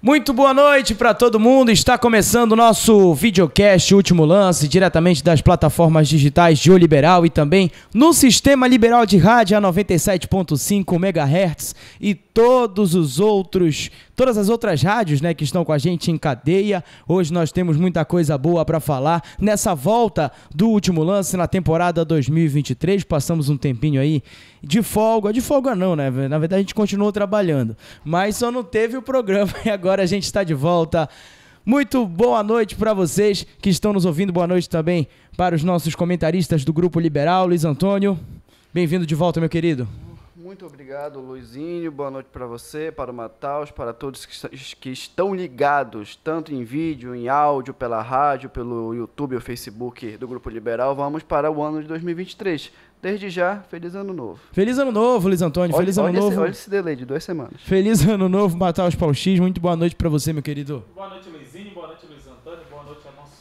Muito boa noite para todo mundo, está começando o nosso videocast Último Lance, diretamente das plataformas digitais de O Liberal e também no Sistema Liberal de Rádio a 97.5 MHz e todas as outras rádios, né, que estão com a gente em cadeia. Hoje nós temos muita coisa boa para falar nessa volta do Último Lance na temporada 2023, passamos um tempinho aí de folga não, né, na verdade a gente continuou trabalhando, mas só não teve o programa e agora a gente está de volta. Muito boa noite para vocês que estão nos ouvindo, boa noite também para os nossos comentaristas do Grupo Liberal. Luiz Antônio, bem-vindo de volta, meu querido. Muito obrigado, Luizinho, boa noite para você, para o Mataus, para todos que estão ligados, tanto em vídeo, em áudio, pela rádio, pelo YouTube ou Facebook do Grupo Liberal. Vamos para o ano de 2023. Desde já, feliz ano novo. Feliz ano novo, Luiz Antônio. Feliz ano novo. Olha esse delay de 2 semanas. Feliz ano novo, Mataus Pauxis. Muito boa noite pra você, meu querido. Boa noite, Luizinho. Boa noite, Luiz Antônio. Boa noite ao nosso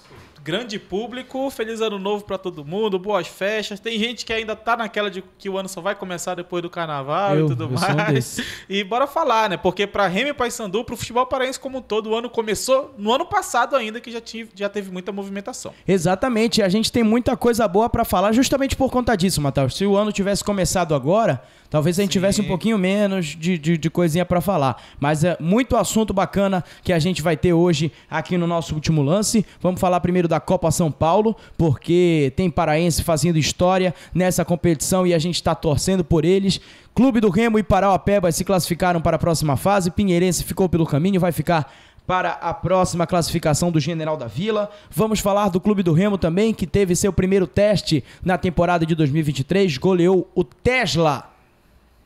grande público. Feliz ano novo pra todo mundo. Boas festas. Tem gente que ainda tá naquela de que o ano só vai começar depois do carnaval e tudo mais. E bora falar, né? Porque pra Remo e Paysandu, pro futebol paraense como um todo, o ano começou no ano passado ainda, que já teve muita movimentação. Exatamente. A gente tem muita coisa boa pra falar justamente por conta disso, Mataus. Se o ano tivesse começado agora, talvez a gente tivesse um pouquinho menos de coisinha pra falar. Mas é muito assunto bacana que a gente vai ter hoje aqui no nosso Último Lance. Vamos falar primeiro da Copa São Paulo, porque tem paraense fazendo história nessa competição e a gente está torcendo por eles. Clube do Remo e Parauapebas se classificaram para a próxima fase. Pinheirense ficou pelo caminho, vai ficar para a próxima classificação do General da Vila. Vamos falar do Clube do Remo também, que teve seu primeiro teste na temporada de 2023, goleou o Tesla.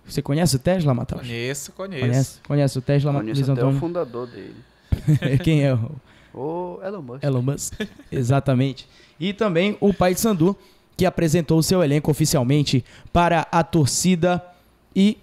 Você conhece o Tesla, Matheus? Conheço. Conhece o Tesla, Luiz Luiz Antônio? Até o fundador dele. Quem é? O Elon Musk. Elon Musk, exatamente. E também o Paysandu, que apresentou o seu elenco oficialmente para a torcida e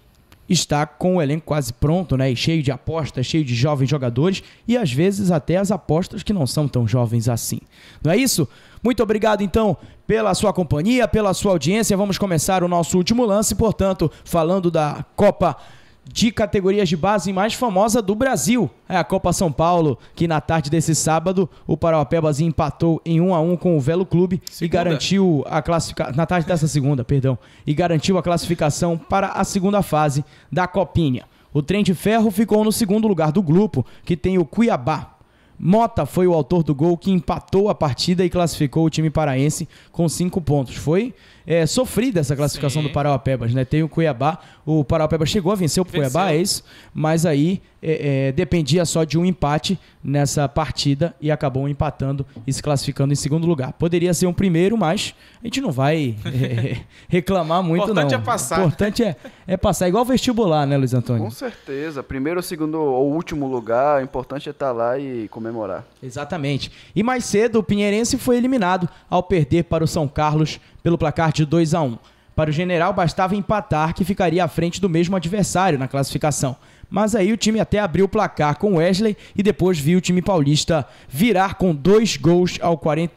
está com o elenco quase pronto, né? E cheio de apostas, cheio de jovens jogadores e às vezes até as apostas que não são tão jovens assim. Não é isso? Muito obrigado, então, pela sua companhia, pela sua audiência. Vamos começar o nosso Último Lance, portanto, falando da Copa de categorias de base mais famosa do Brasil. É a Copa São Paulo, que na tarde desse sábado o Parauapebas empatou em 1-1 com o Velo Clube e garantiu a classificação, na tarde dessa segunda, e garantiu a classificação para a segunda fase da Copinha. O Trem de Ferro ficou no segundo lugar do grupo, que tem o Cuiabá. Mota foi o autor do gol que empatou a partida e classificou o time paraense com 5 pontos. Foi sofrida essa classificação do Parauapebas, né? Tem o Cuiabá, o Parauapebas chegou a vencer o Cuiabá, é isso, mas aí dependia só de um empate nessa partida e acabou empatando e se classificando em segundo lugar. Poderia ser um primeiro, mas a gente não vai reclamar muito, não. O importante é passar. O importante é passar, igual vestibular, né, Luiz Antônio? Com certeza. Primeiro, segundo ou último lugar, o importante é estar lá e comemorar. Exatamente. E mais cedo, o Pinheirense foi eliminado ao perder para o São Carlos pelo placar de 2-1. Para o General, bastava empatar, que ficaria à frente do mesmo adversário na classificação. Mas aí o time até abriu o placar com Wesley e depois viu o time paulista virar com 2 gols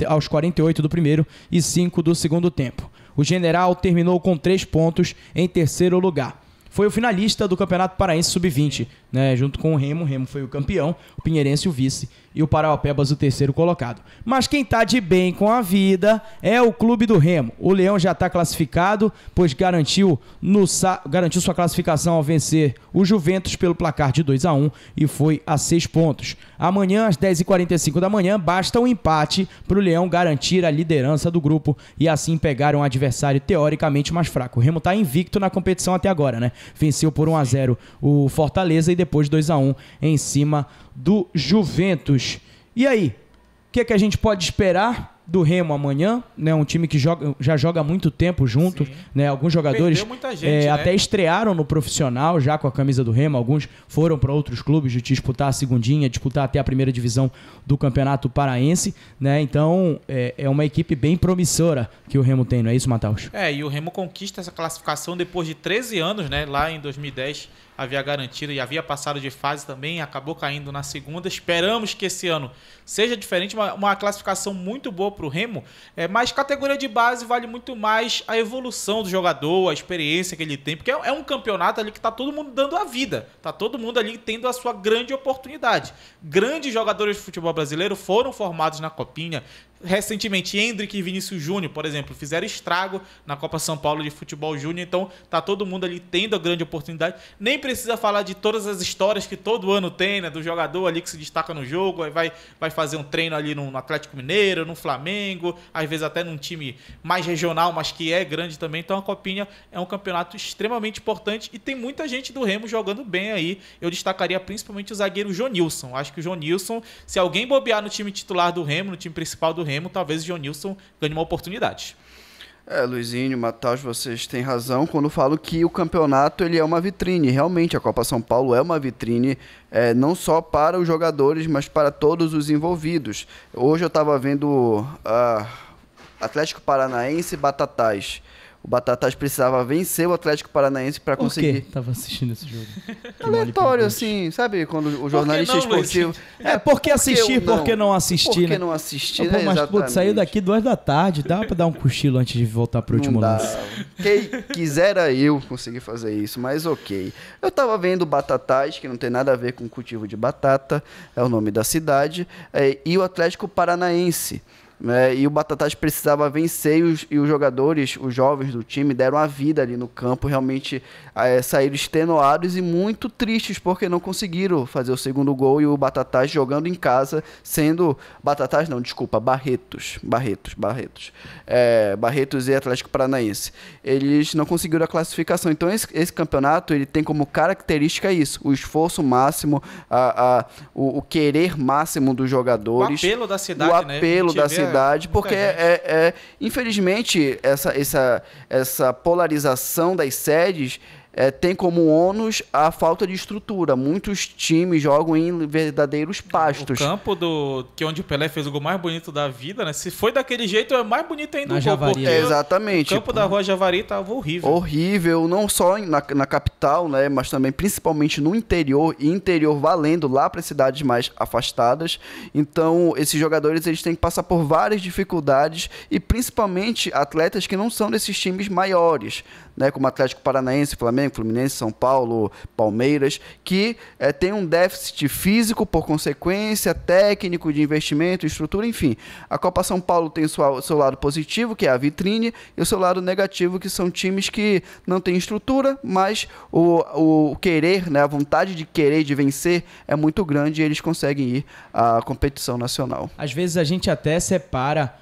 aos 48 do primeiro e 5 do segundo tempo. O General terminou com 3 pontos em terceiro lugar. Foi o finalista do Campeonato Paraense Sub-20, né, junto com o Remo. O Remo foi o campeão, o Pinheirense o vice e o Parauapebas o terceiro colocado. Mas quem está de bem com a vida é o Clube do Remo. O Leão já está classificado, pois garantiu sua classificação ao vencer o Juventus pelo placar de 2-1 e foi a 6 pontos. Amanhã, às 10h45 da manhã, basta um empate para o Leão garantir a liderança do grupo e assim pegar um adversário teoricamente mais fraco. O Remo está invicto na competição até agora, né? Venceu por 1-0 o Fortaleza e depois 2-1 em cima do Juventus. E aí, o que a gente pode esperar do Remo amanhã, né? Um time que já joga há muito tempo junto, né? Alguns jogadores até estrearam no profissional já com a camisa do Remo, alguns foram para outros clubes de disputar a segundinha, disputar até a primeira divisão do Campeonato Paraense, né? Então é uma equipe bem promissora que o Remo tem, não é isso, Mataus? E o Remo conquista essa classificação depois de 13 anos, né? Lá em 2010 havia garantido e havia passado de fase também, acabou caindo na segunda. Esperamos que esse ano seja diferente, uma classificação muito boa para o Remo, mas categoria de base vale muito mais a evolução do jogador, a experiência que ele tem, porque é um campeonato ali que está todo mundo dando a vida, está todo mundo ali tendo a sua grande oportunidade. Grandes jogadores de futebol brasileiro foram formados na Copinha. Recentemente, Hendrick e Vinícius Júnior, por exemplo, fizeram estrago na Copa São Paulo de Futebol Júnior, então tá todo mundo ali tendo a grande oportunidade. Nem precisa falar de todas as histórias que todo ano tem, né, do jogador ali que se destaca no jogo, aí vai fazer um treino ali no Atlético Mineiro, no Flamengo, às vezes até num time mais regional, mas que é grande também. Então a Copinha é um campeonato extremamente importante e tem muita gente do Remo jogando bem aí. Eu destacaria principalmente o zagueiro Jonilson. Acho que o Jonilson, se alguém bobear no time titular do Remo, no time principal do Remo, talvez o Jonilson ganhe uma oportunidade. Luizinho, Matheus, vocês têm razão quando falo que o campeonato ele é uma vitrine. Realmente, a Copa São Paulo é uma vitrine, não só para os jogadores, mas para todos os envolvidos. Hoje eu estava vendo Atlético Paranaense e Batatais. O Batatais precisava vencer o Atlético Paranaense para conseguir. Por que tava assistindo esse jogo? Aleatório, assim, sabe? Quando o jornalista esportivo. Por que assistir, por que não assistir? Por que não assistir, né? Mas, putz, saiu daqui 2h, dá pra dar um cochilo antes de voltar pro último lance. Quem quisera eu conseguir fazer isso, mas ok. Eu tava vendo Batatais, que não tem nada a ver com cultivo de batata, é o nome da cidade, e o Atlético Paranaense. E o Batatais precisava vencer e os jogadores, os jovens do time, deram a vida ali no campo, realmente saíram extenuados e muito tristes porque não conseguiram fazer o segundo gol e o Batatais jogando em casa, sendo Barretos e Atlético Paranaense. Eles não conseguiram a classificação, então esse campeonato ele tem como característica isso, o esforço máximo, o querer máximo dos jogadores, o apelo da cidade, porque infelizmente essa polarização das sedes tem como ônus a falta de estrutura. Muitos times jogam em verdadeiros pastos. O campo onde o Pelé fez o gol mais bonito da vida, né? Se foi daquele jeito, é mais bonito ainda o gol. Exatamente. O campo da Rua Javari estava horrível. Horrível, não só na capital, né? Mas também principalmente no interior, e interior valendo lá para as cidades mais afastadas. Então, esses jogadores eles têm que passar por várias dificuldades e principalmente atletas que não são desses times maiores, né? Como Atlético Paranaense, Flamengo, Fluminense, São Paulo, Palmeiras, que tem um déficit físico por consequência, técnico, de investimento, estrutura, enfim. A Copa São Paulo tem o seu lado positivo, que é a vitrine, e o seu lado negativo, que são times que não têm estrutura, mas o querer, né, a vontade de querer, de vencer, é muito grande e eles conseguem ir à competição nacional. Às vezes a gente até separa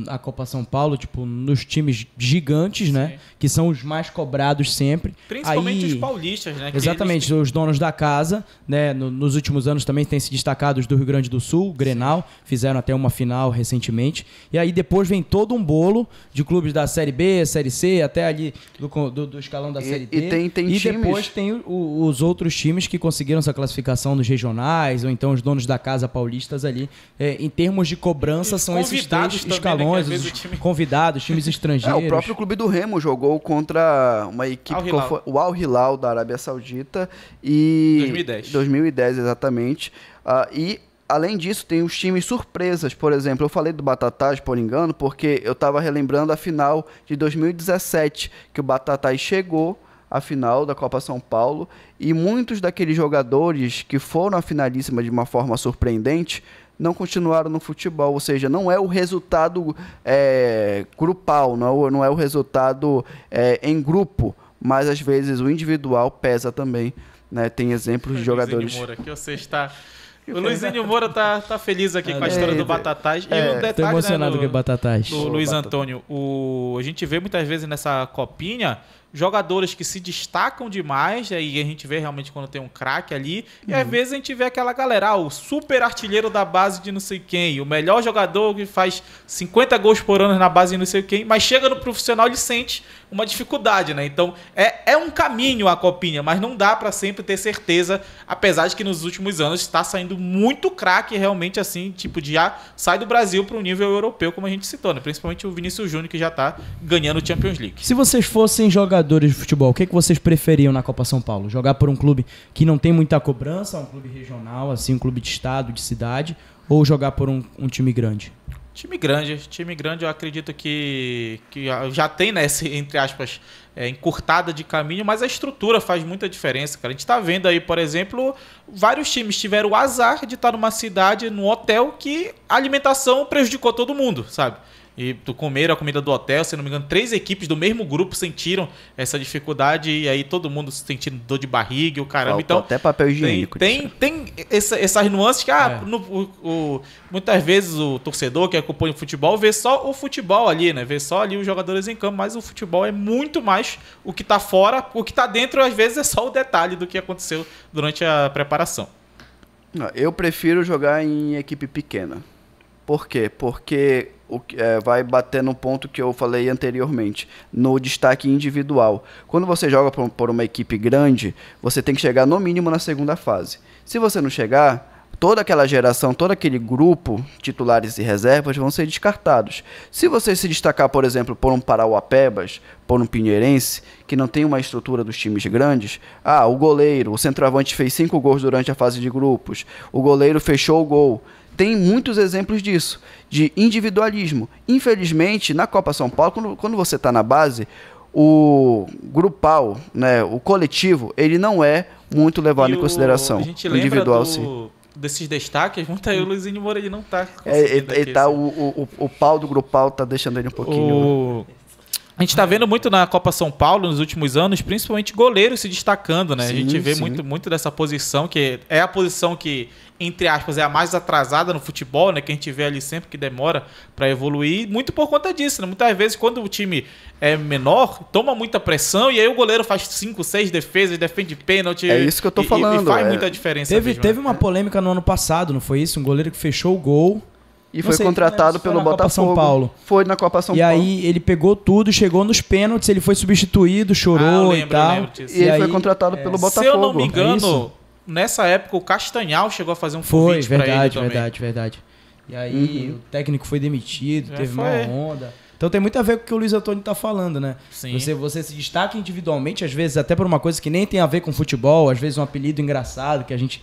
a Copa São Paulo, tipo, nos times gigantes, né? Sim. Que são os mais cobrados sempre. Principalmente os paulistas, né? Exatamente, os donos da casa, né? Nos últimos anos também tem se destacado os do Rio Grande do Sul, Grenal, fizeram até uma final recentemente. E aí depois vem todo um bolo de clubes da Série B, Série C, até ali do escalão da Série D. E times... depois tem os outros times que conseguiram essa classificação nos regionais, ou então os donos da casa paulistas ali. Em termos de cobrança, são esses três escalões, também, né, convidados, times estrangeiros. O próprio clube do Remo jogou contra uma equipe, o Al Hilal da Arábia Saudita, e 2010 exatamente. E além disso, tem os times surpresas. Por exemplo, eu falei do Batatais, por engano, porque eu estava relembrando a final de 2017, que o Batatais chegou à final da Copa São Paulo, e muitos daqueles jogadores que foram à finalíssima de uma forma surpreendente não continuaram no futebol, ou seja, não é o resultado grupal, não é o resultado em grupo, mas às vezes o individual pesa também, né? Tem exemplos de jogadores... Moura, que você está... O Luizinho Moura tá feliz aqui com a história do Batatais. E o detalhe, tô emocionado, né, com o Batatais. Do Luiz Antônio, a gente vê muitas vezes nessa copinha jogadores que se destacam demais, aí a gente vê realmente quando tem um craque ali, e às vezes a gente vê aquela galera, o super artilheiro da base de não sei quem, o melhor jogador que faz 50 gols por ano na base de não sei quem, mas chega no profissional e ele sente uma dificuldade, né? Então é um caminho a copinha, mas não dá pra sempre ter certeza, apesar de que nos últimos anos está saindo muito craque realmente assim, tipo, já sai do Brasil para um nível europeu, como a gente citou, né? Principalmente o Vinícius Júnior, que já tá ganhando o Champions League. Se vocês fossem jogadores jogadores de futebol, o que vocês preferiam na Copa São Paulo? Jogar por um clube que não tem muita cobrança, um clube regional, assim, um clube de estado, de cidade, ou jogar por um time grande? Time grande eu acredito que já tem, né, entre aspas, encurtada de caminho, mas a estrutura faz muita diferença, cara. A gente tá vendo aí, por exemplo, vários times tiveram o azar de estar numa cidade, num hotel, que a alimentação prejudicou todo mundo, sabe? E comeram a comida do hotel, se não me engano, 3 equipes do mesmo grupo sentiram essa dificuldade e aí todo mundo sentindo dor de barriga e o caramba. Faltou então até papel higiênico. Tem essas nuances que muitas vezes o torcedor que acompanha o futebol vê só o futebol ali, né? Vê só ali os jogadores em campo, mas o futebol é muito mais o que tá fora, o que tá dentro às vezes é só o detalhe do que aconteceu durante a preparação. Eu prefiro jogar em equipe pequena. Por quê? Porque vai bater no ponto que eu falei anteriormente, no destaque individual. Quando você joga por uma equipe grande, você tem que chegar no mínimo na segunda fase. Se você não chegar, toda aquela geração, todo aquele grupo, titulares e reservas, vão ser descartados. Se você se destacar, por exemplo, por um Parauapebas, por um Pinheirense, que não tem uma estrutura dos times grandes, o goleiro, o centroavante fez 5 gols durante a fase de grupos, o goleiro fechou o gol. Tem muitos exemplos disso, de individualismo. Infelizmente, na Copa São Paulo, quando você está na base, o grupal, né, o coletivo, ele não é muito levado em consideração. A gente lembra individual, sim. Desses destaques, muito aí o Luizinho Moura, ele não está o pau do grupal está deixando ele um pouquinho... A gente está vendo muito na Copa São Paulo nos últimos anos, principalmente goleiros se destacando, né? Sim, a gente vê muito dessa posição, que é a posição que, entre aspas, é a mais atrasada no futebol, né? Que a gente vê ali sempre que demora para evoluir, muito por conta disso, né? Muitas vezes, quando o time é menor, toma muita pressão e aí o goleiro faz 5, 6 defesas, defende pênalti. É isso que eu tô falando. E faz muita diferença. Teve uma polêmica no ano passado, não foi isso? Um goleiro que fechou o gol... E foi contratado pelo Botafogo. São Paulo. Foi na Copa São Paulo. E aí ele pegou tudo, chegou nos pênaltis, ele foi substituído, chorou e tal. E ele foi contratado pelo Botafogo. Se eu não me engano, nessa época o Castanhal chegou a fazer um convite para ele também. Verdade. E aí o técnico foi demitido, teve uma onda. Então tem muito a ver com o que o Luiz Antônio tá falando, né? Sim. Você se destaca individualmente, às vezes até por uma coisa que nem tem a ver com futebol, às vezes um apelido engraçado que a gente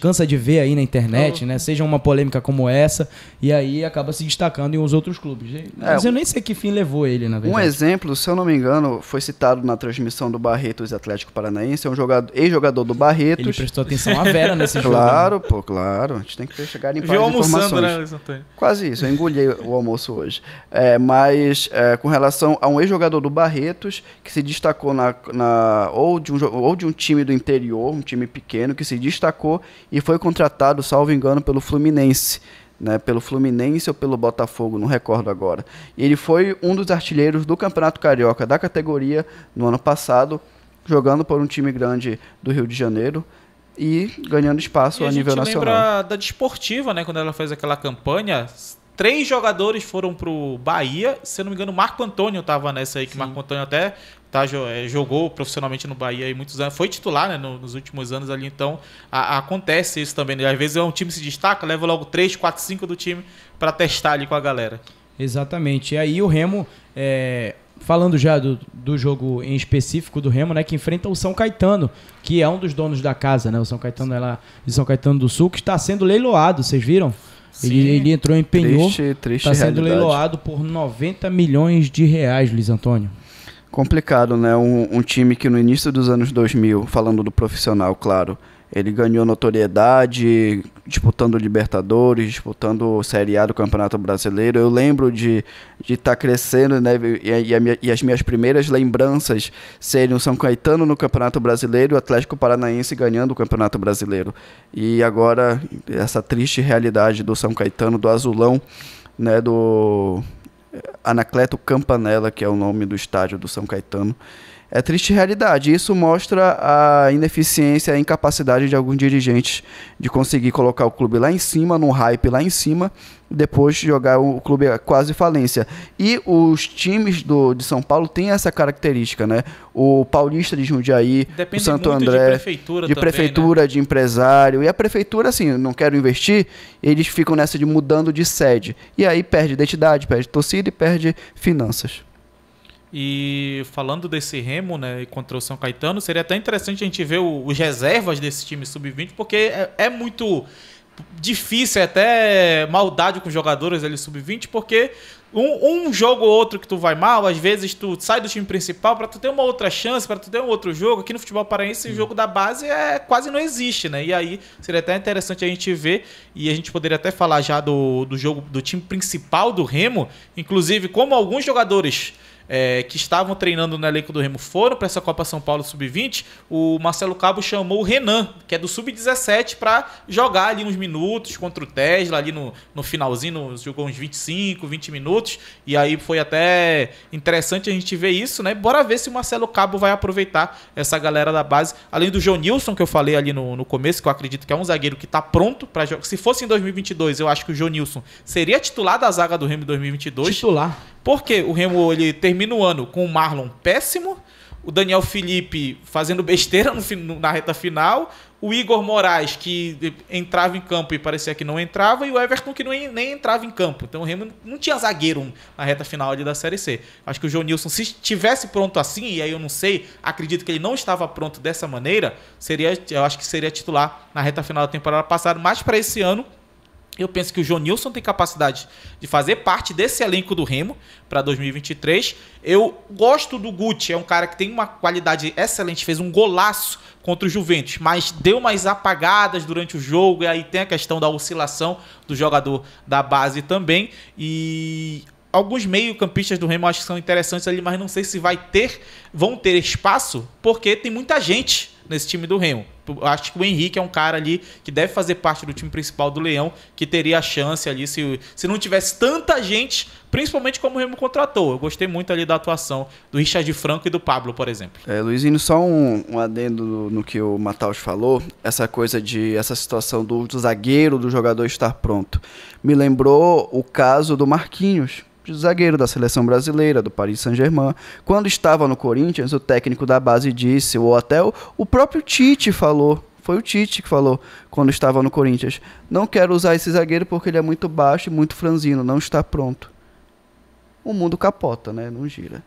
cansa de ver aí na internet, né? Seja uma polêmica como essa, e aí acaba se destacando em uns outros clubes. Mas eu nem sei que fim levou ele, na verdade. Um exemplo, se eu não me engano, foi citado na transmissão do Barretos e Atlético Paranaense, é um ex-jogador do Barretos. Ele prestou atenção à Vera nesse jogo. Claro. A gente tem que chegar em várias informações. Né, Luiz Antônio? Quase isso, eu engoli o almoço hoje. Mas com relação a um ex-jogador do Barretos, que se destacou ou de um time do interior, um time pequeno, que se destacou e foi contratado, salvo engano, pelo Fluminense, né? Pelo Fluminense ou pelo Botafogo, não recordo agora. E ele foi um dos artilheiros do Campeonato Carioca da categoria no ano passado, jogando por um time grande do Rio de Janeiro e ganhando espaço a nível nacional. A gente lembra da Desportiva, né? Quando ela fez aquela campanha, 3 jogadores foram pro Bahia, se eu não me engano, o Marco Antônio estava nessa aí, que o Marco Antônio até jogou profissionalmente no Bahia aí muitos anos, foi titular, né, nos últimos anos ali, então acontece isso também, né? Às vezes um time se destaca, leva logo 3, 4, 5 do time para testar ali com a galera. Exatamente, e aí o Remo, falando já do jogo em específico do Remo, né, que enfrenta o São Caetano, que é um dos donos da casa, né, o São Caetano é lá de São Caetano do Sul, que está sendo leiloado, vocês viram? Ele entrou, empenhou, está sendo leiloado por 90 milhões de reais, Luiz Antônio. Complicado, né? Um time que no início dos anos 2000, falando do profissional, claro, ele ganhou notoriedade, disputando Libertadores, disputando Série A do Campeonato Brasileiro. Eu lembro de estar crescendo, né? E as minhas primeiras lembranças serem o São Caetano no Campeonato Brasileiro e o Atlético Paranaense ganhando o Campeonato Brasileiro. E agora, essa triste realidade do São Caetano, do azulão, né? Do Anacleto Campanella, que é o nome do estádio do São Caetano. É triste realidade. Isso mostra a ineficiência, a incapacidade de alguns dirigentes de conseguir colocar o clube lá em cima, num hype lá em cima, e depois jogar o clube quase falência. E os times de São Paulo têm essa característica, né? O Paulista de Jundiaí, depende o Santo muito André, de prefeitura, né? De empresário. E a prefeitura, assim, não quero investir, eles ficam nessa de mudando de sede. E aí perde identidade, perde torcida e perde finanças. E falando desse Remo, né, contra o São Caetano, seria até interessante a gente ver os reservas desse time sub-20, porque é muito difícil, é até maldade com os jogadores ali sub-20, porque um jogo ou outro que tu vai mal, às vezes tu sai do time principal para tu ter uma outra chance, para tu ter um outro jogo. Aqui no futebol paraense, o jogo da base quase não existe, né? E aí seria até interessante a gente ver, e a gente poderia até falar já do jogo do time principal do Remo, inclusive como alguns jogadores que estavam treinando no elenco do Remo foram para essa Copa São Paulo Sub-20, o Marcelo Cabo chamou o Renan, que é do Sub-17, para jogar ali uns minutos contra o Tesla, ali no finalzinho, jogou uns 25, 20 minutos, e aí foi até interessante a gente ver isso, né? Bora ver se o Marcelo Cabo vai aproveitar essa galera da base, além do Jonilson, que eu falei ali no começo, que eu acredito que é um zagueiro que está pronto para jogar. Se fosse em 2022, eu acho que o Jonilson seria titular da zaga do Remo em 2022. Titular. Porque o Remo ele termina o ano com o Marlon péssimo, o Daniel Felipe fazendo besteira na reta final, o Igor Moraes que entrava em campo e parecia que não entrava, e o Everton que nem entrava em campo. Então o Remo não tinha zagueiro na reta final ali da Série C. Acho que o Jonilson, se estivesse pronto assim, e aí eu não sei, acredito que ele não estava pronto dessa maneira, eu acho que seria titular na reta final da temporada passada, mas para esse ano eu penso que o Jonilson tem capacidade de fazer parte desse elenco do Remo para 2023. Eu gosto do Guti, é um cara que tem uma qualidade excelente, fez um golaço contra o Juventus, mas deu umas apagadas durante o jogo, e aí tem a questão da oscilação do jogador da base também. E alguns meio-campistas do Remo acho que são interessantes ali, mas não sei se vão ter espaço, porque tem muita gente nesse time do Remo. Acho que o Henrique é um cara ali que deve fazer parte do time principal do Leão, que teria a chance ali se não tivesse tanta gente, principalmente como o Remo contratou. Eu gostei muito ali da atuação do Richard Franco e do Pablo, por exemplo. Luizinho, só um adendo no que o Mataus falou, essa situação do zagueiro, do jogador estar pronto. Me lembrou o caso do Marquinhos, zagueiro da seleção brasileira, do Paris Saint-Germain. Quando estava no Corinthians, o técnico da base disse, ou até o próprio Tite falou, foi o Tite que falou, quando estava no Corinthians, não quero usar esse zagueiro porque ele é muito baixo e muito franzino, não está pronto. O mundo capota, né? Não gira.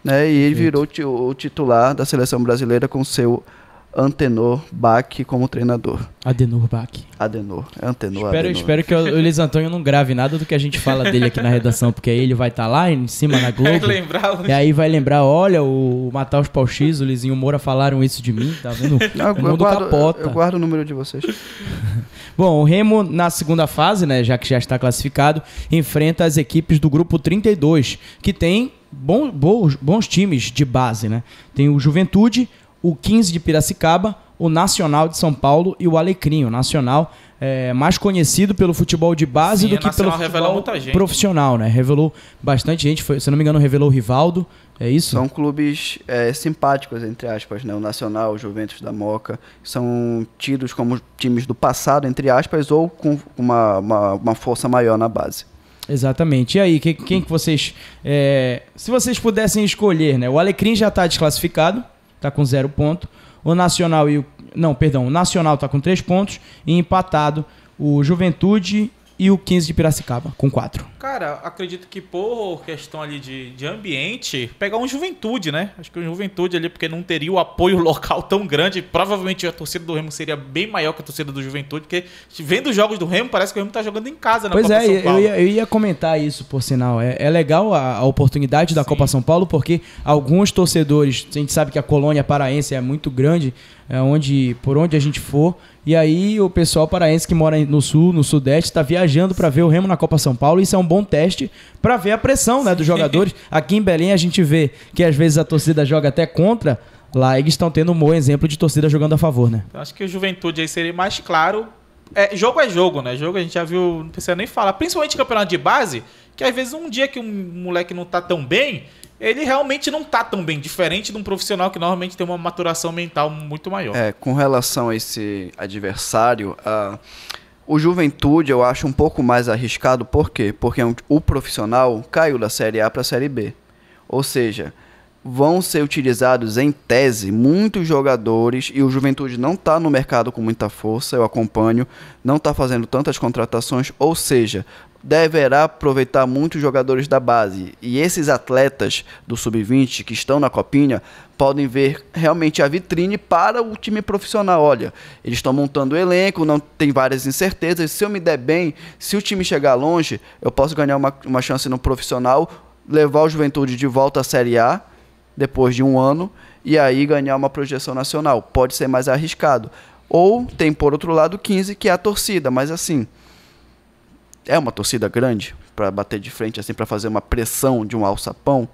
Né? E ele virou o titular da seleção brasileira com seu Antenor Bach como treinador. Adenor Bach. Adenor. Espero que o Luiz Antônio não grave nada do que a gente fala dele aqui na redação, porque aí ele vai estar lá em cima na Globo. E aí vai lembrar, olha, o Mataus Pau X, o Lizinho Moura falaram isso de mim, tá vendo? O mundo capota. Eu guardo o número de vocês. Bom, o Remo na segunda fase, né, já que já está classificado, enfrenta as equipes do grupo 32, que tem bons times de base, né? Tem o Juventude, o 15 de Piracicaba, o Nacional de São Paulo e o Alecrim. O Nacional mais conhecido pelo futebol de base do que pelo futebol profissional, né? Revelou bastante gente, se não me engano revelou o Rivaldo, é isso? São clubes simpáticos, entre aspas, né? O Nacional, o Juventus da Moca, são tidos como times do passado, entre aspas, ou com uma força maior na base. Exatamente. E aí, quem que vocês... se vocês pudessem escolher, né? O Alecrim já está desclassificado, está com 0 ponto. O Nacional o Nacional está com 3 pontos e empatado o Juventude e o 15 de Piracicaba com 4. Cara, acredito que por questão ali de ambiente, pegar um Juventude, né? Acho que o Juventude ali, porque não teria o apoio local tão grande, provavelmente a torcida do Remo seria bem maior que a torcida do Juventude, porque vendo os jogos do Remo, parece que o Remo tá jogando em casa na Copa São Paulo. Eu ia comentar isso, por sinal. É legal a oportunidade da Copa São Paulo, porque alguns torcedores, a gente sabe que a colônia paraense é muito grande, por onde a gente for, e aí o pessoal paraense que mora no sul, no sudeste, está viajando para ver o Remo na Copa São Paulo. Isso é um bom teste para ver a pressão, né, dos jogadores. Aqui em Belém a gente vê que às vezes a torcida joga até contra. Lá eles estão tendo um bom exemplo de torcida jogando a favor, né? Acho que o Juventude aí seria mais claro. Jogo é jogo, né? Jogo a gente já viu, não precisa nem falar. Principalmente campeonato de base, que às vezes um dia que um moleque não tá tão bem, ele realmente não tá tão bem, diferente de um profissional que normalmente tem uma maturação mental muito maior. Com relação a esse adversário, o Juventude eu acho um pouco mais arriscado. Por quê? Porque o profissional caiu da Série A para a Série B. Ou seja, vão ser utilizados em tese muitos jogadores, e o Juventude não está no mercado com muita força, eu acompanho, não está fazendo tantas contratações, ou seja, deverá aproveitar muitos jogadores da base, e esses atletas do Sub-20 que estão na Copinha podem ver realmente a vitrine para o time profissional. Olha, eles estão montando o elenco, não tem várias incertezas, se eu me der bem, se o time chegar longe, eu posso ganhar uma chance no profissional, levar o Juventude de volta à Série A depois de um ano, e aí ganhar uma projeção nacional. Pode ser mais arriscado. Ou tem, por outro lado, 15, que é a torcida, mas assim, é uma torcida grande para bater de frente, assim, para fazer uma pressão de um alçapão?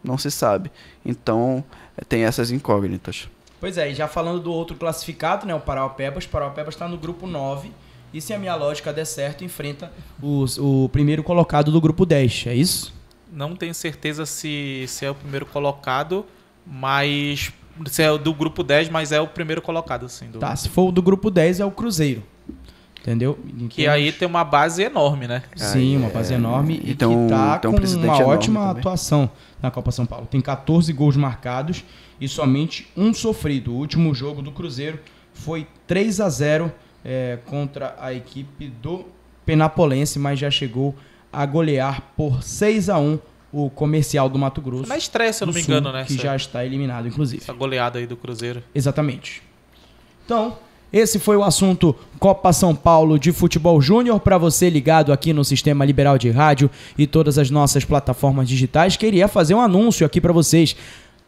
Não se sabe. Então, tem essas incógnitas. Pois é, e já falando do outro classificado, né, o Parauapebas está no grupo 9, e se a minha lógica der certo, enfrenta o primeiro colocado do grupo 10, é isso? Não tenho certeza se é o primeiro colocado, mas se é do grupo 10, mas é o primeiro colocado, sim. Tá, se for o do grupo 10 é o Cruzeiro. Entendeu? Que aí tem uma base enorme, né? Sim, uma base enorme e então, que tá com uma ótima atuação na Copa São Paulo. Tem 14 gols marcados e somente um sofrido. O último jogo do Cruzeiro foi 3-0 contra a equipe do Penapolense, mas já chegou a golear por 6-1 o Comercial do Mato Grosso. Na estreia, se eu não me engano, né? Que já está eliminado, inclusive. Essa goleada aí do Cruzeiro. Exatamente. Então, esse foi o assunto Copa São Paulo de Futebol Júnior. Para você ligado aqui no Sistema Liberal de Rádio e todas as nossas plataformas digitais, queria fazer um anúncio aqui para vocês.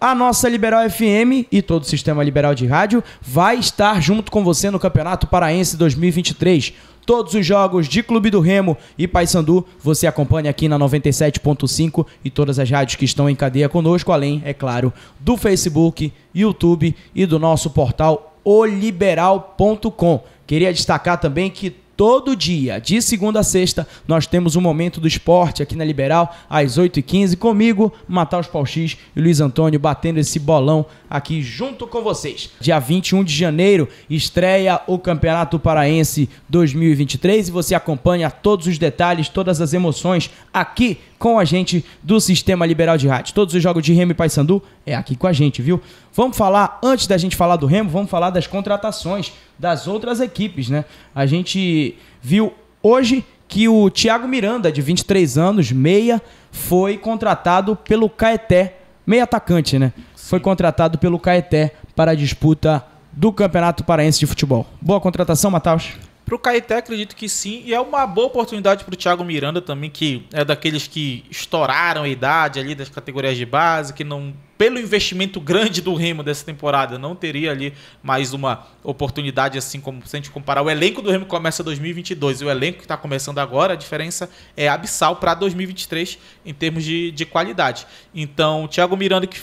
A nossa Liberal FM e todo o Sistema Liberal de Rádio vai estar junto com você no Campeonato Paraense 2023. Todos os jogos de Clube do Remo e Paysandu você acompanha aqui na 97.5 e todas as rádios que estão em cadeia conosco, além, é claro, do Facebook, YouTube e do nosso portal oliberal.com. Queria destacar também que todo dia, de segunda a sexta, nós temos um Momento do Esporte aqui na Liberal, às 8h15, comigo, Matheus Pauxis e Luiz Antônio, batendo esse bolão aqui junto com vocês. Dia 21 de janeiro, estreia o Campeonato Paraense 2023 e você acompanha todos os detalhes, todas as emoções aqui com a gente do Sistema Liberal de Rádio. Todos os jogos de Remo e Paysandu é aqui com a gente, viu? Vamos falar, antes da gente falar do Remo, vamos falar das contratações das outras equipes, né? A gente viu hoje que o Thiago Miranda, de 23 anos, meia, foi contratado pelo Caeté, meia atacante, né? Sim. Foi contratado pelo Caeté para a disputa do Campeonato Paraense de Futebol. Boa contratação, Matheus? Para o Caeté, acredito que sim, e é uma boa oportunidade para o Thiago Miranda também, que é daqueles que estouraram a idade ali das categorias de base, que não, pelo investimento grande do Remo dessa temporada, não teria ali mais uma oportunidade, assim como se a gente comparar. O elenco do Remo começa em 2022 e o elenco que está começando agora, a diferença é abissal para 2023 em termos de qualidade. Então, o Thiago Miranda, que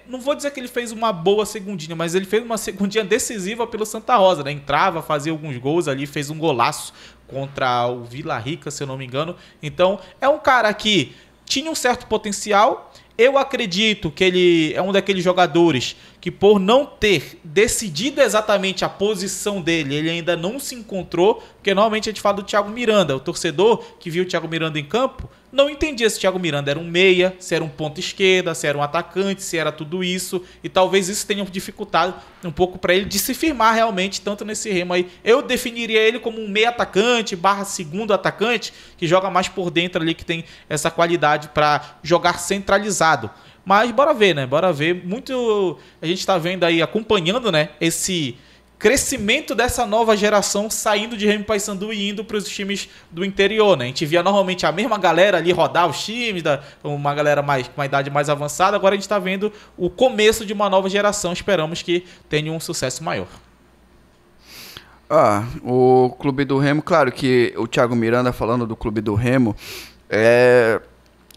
não vou dizer que ele fez uma boa segundinha, mas ele fez uma segundinha decisiva pelo Santa Rosa, né? Entrava, fazia alguns gols ali, fez um golaço contra o Vila Rica, se eu não me engano. Então, é um cara que tinha um certo potencial. Eu acredito que ele é um daqueles jogadores que, por não ter decidido exatamente a posição dele, ele ainda não se encontrou, porque normalmente a gente fala do Thiago Miranda. O torcedor que viu o Thiago Miranda em campo não entendia se o Thiago Miranda era um meia, se era um ponta esquerda, se era um atacante, se era tudo isso, e talvez isso tenha dificultado um pouco para ele de se firmar realmente, tanto nesse Remo aí. Eu definiria ele como um meia atacante, / segundo atacante, que joga mais por dentro ali, que tem essa qualidade para jogar centralizado. Mas bora ver, né? Bora ver. Muito a gente tá vendo aí, acompanhando, né, esse crescimento dessa nova geração saindo de Remo e Paysandu e indo para os times do interior, né? A gente via normalmente a mesma galera ali rodar os times, uma galera com uma idade mais avançada. Agora a gente está vendo o começo de uma nova geração. Esperamos que tenha um sucesso maior. O Clube do Remo, claro que o Thiago Miranda, falando do Clube do Remo, é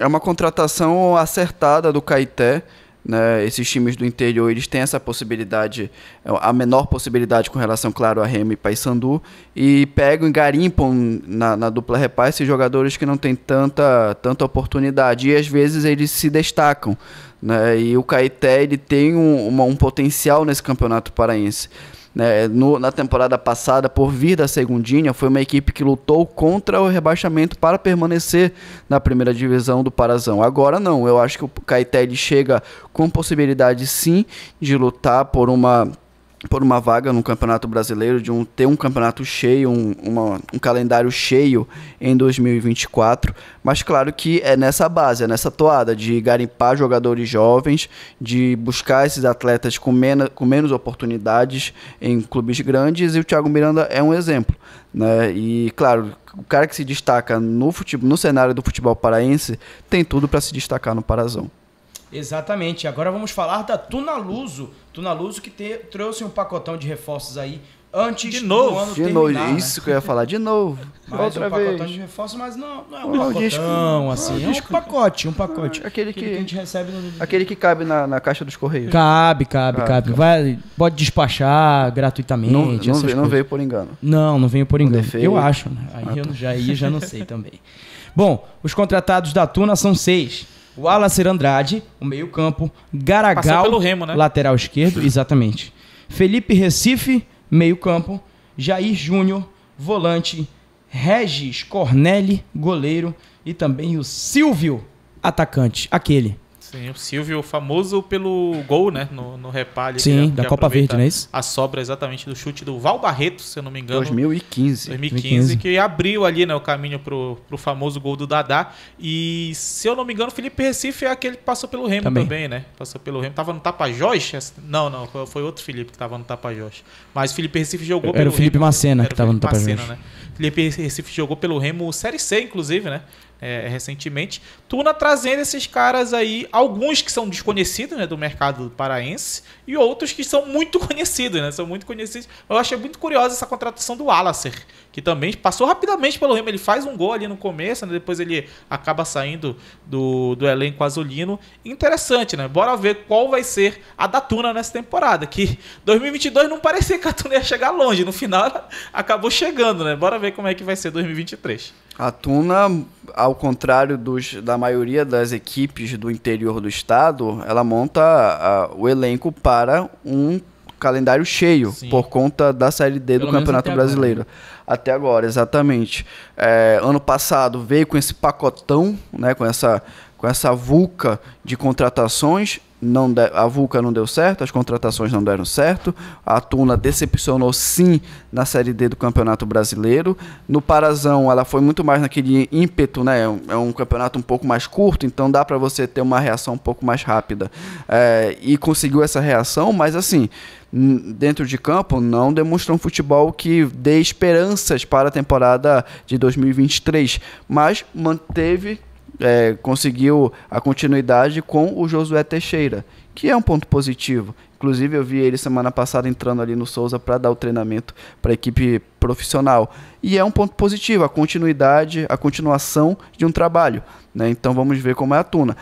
uma contratação acertada do Caeté, né? Esses times do interior, eles têm essa possibilidade, a menor possibilidade com relação, claro, a Remo e Paysandu, e pegam e garimpam na dupla repá esses jogadores que não têm tanta oportunidade, e às vezes eles se destacam, né? E o Caeté, ele tem um potencial nesse campeonato paraense. né? Na temporada passada, por vir da segundinha, foi uma equipe que lutou contra o rebaixamento para permanecer na primeira divisão do Parazão. Agora não, eu acho que o Caeté ele chega com possibilidade sim de lutar por uma vaga no Campeonato Brasileiro, de ter um campeonato cheio, um calendário cheio em 2024, mas claro que é nessa base, é nessa toada de garimpar jogadores jovens, de buscar esses atletas com menos oportunidades em clubes grandes, e o Thiago Miranda é um exemplo, né? E claro, o cara que se destaca no cenário do futebol paraense tem tudo para se destacar no Parazão. Exatamente. Agora vamos falar da Tunaluso. Tunaluso que trouxe um pacotão de reforços aí antes do ano terminar. Isso, né? Que eu ia falar de novo. Outra vez. Pacotão de reforços, mas não é um pacotão assim. É um pacote. Aquele que a gente recebe aquele que cabe na caixa dos Correios. Cabe. Pode despachar gratuitamente. Não veio por engano. Não veio por engano. Eu acho, né? Aí eu já não sei também. Bom, os contratados da Tuna são 6. O Alacer Andrade, o meio-campo. Garagal, pelo Remo, né? Lateral esquerdo, exatamente. Felipe Recife, meio-campo. Jair Júnior, volante. Regis Corneli, goleiro. E também o Silvio, atacante. Aquele. Sim, o Silvio, famoso pelo gol, né? No repalho. Sim, da Copa Verde, não é isso? A sobra exatamente do chute do Val Barreto, se eu não me engano. 2015, que abriu ali, né, o caminho pro famoso gol do Dadá. E, se eu não me engano, o Felipe Recife é aquele que passou pelo Remo também, né? Passou pelo Remo. Tava no Tapajós? Não, foi outro Felipe que tava no Tapajós. Mas o Felipe Recife jogou pelo Remo. Era o Felipe Macena que tava no Tapajós. Né? Felipe Recife jogou pelo Remo Série C, inclusive, né? Recentemente. Tuna trazendo esses caras aí, alguns que são desconhecidos, né, do mercado paraense, e outros que são muito conhecidos, né? São muito conhecidos. Eu achei muito curiosa essa contratação do Alacer, que também passou rapidamente pelo Remo. Ele faz um gol ali no começo, né? Depois ele acaba saindo do elenco azulino. Interessante, né? Bora ver qual vai ser a da Tuna nessa temporada, que 2022 não parecia que a Tuna ia chegar longe. No final ela acabou chegando, né? Bora ver como é que vai ser 2023. A Tuna, ao contrário da maioria das equipes do interior do estado, ela monta o elenco para um calendário cheio. Sim. Por conta da Série D do Campeonato Brasileiro. Até agora, exatamente. Ano passado veio com esse pacotão, né, com essa vulca de contratações. A vulca não deu certo, as contratações não deram certo. A Tuna decepcionou sim na Série D do Campeonato Brasileiro. No Parazão ela foi muito mais naquele ímpeto, né? É um campeonato um pouco mais curto, então dá para você ter uma reação um pouco mais rápida. E conseguiu essa reação, mas assim, dentro de campo não demonstrou um futebol que dê esperanças para a temporada de 2023, mas manteve... conseguiu a continuidade com o Josué Teixeira, que é um ponto positivo. Inclusive eu vi ele semana passada entrando ali no Souza para dar o treinamento para a equipe profissional. E é um ponto positivo, a continuação de um trabalho, né? Então vamos ver como é a Tuna.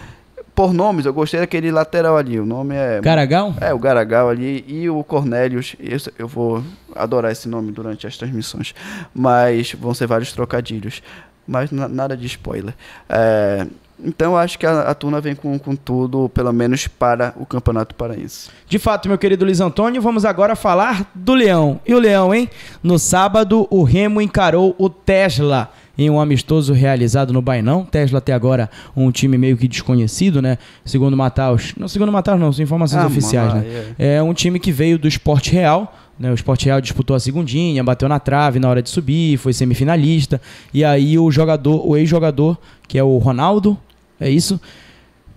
Por nomes, eu gostei daquele lateral ali. O nome é... Garagal? O Garagal ali e o Cornélios. Eu vou adorar esse nome durante as transmissões. Mas vão ser vários trocadilhos. Mas nada de spoiler. Então eu acho que a Tuna vem com tudo, pelo menos para o Campeonato Paraense. De fato, meu querido Luiz Antônio, vamos agora falar do Leão. E o Leão, hein? No sábado, o Remo encarou o Tesla em um amistoso realizado no Bainão. Tesla até agora um time meio que desconhecido, né? Segundo Mataus. Não, são informações oficiais, né? É um time que veio do Sport Real. O Sport Real disputou a segundinha, bateu na trave na hora de subir, foi semifinalista. E aí o ex-jogador, que é o Ronaldo, é isso,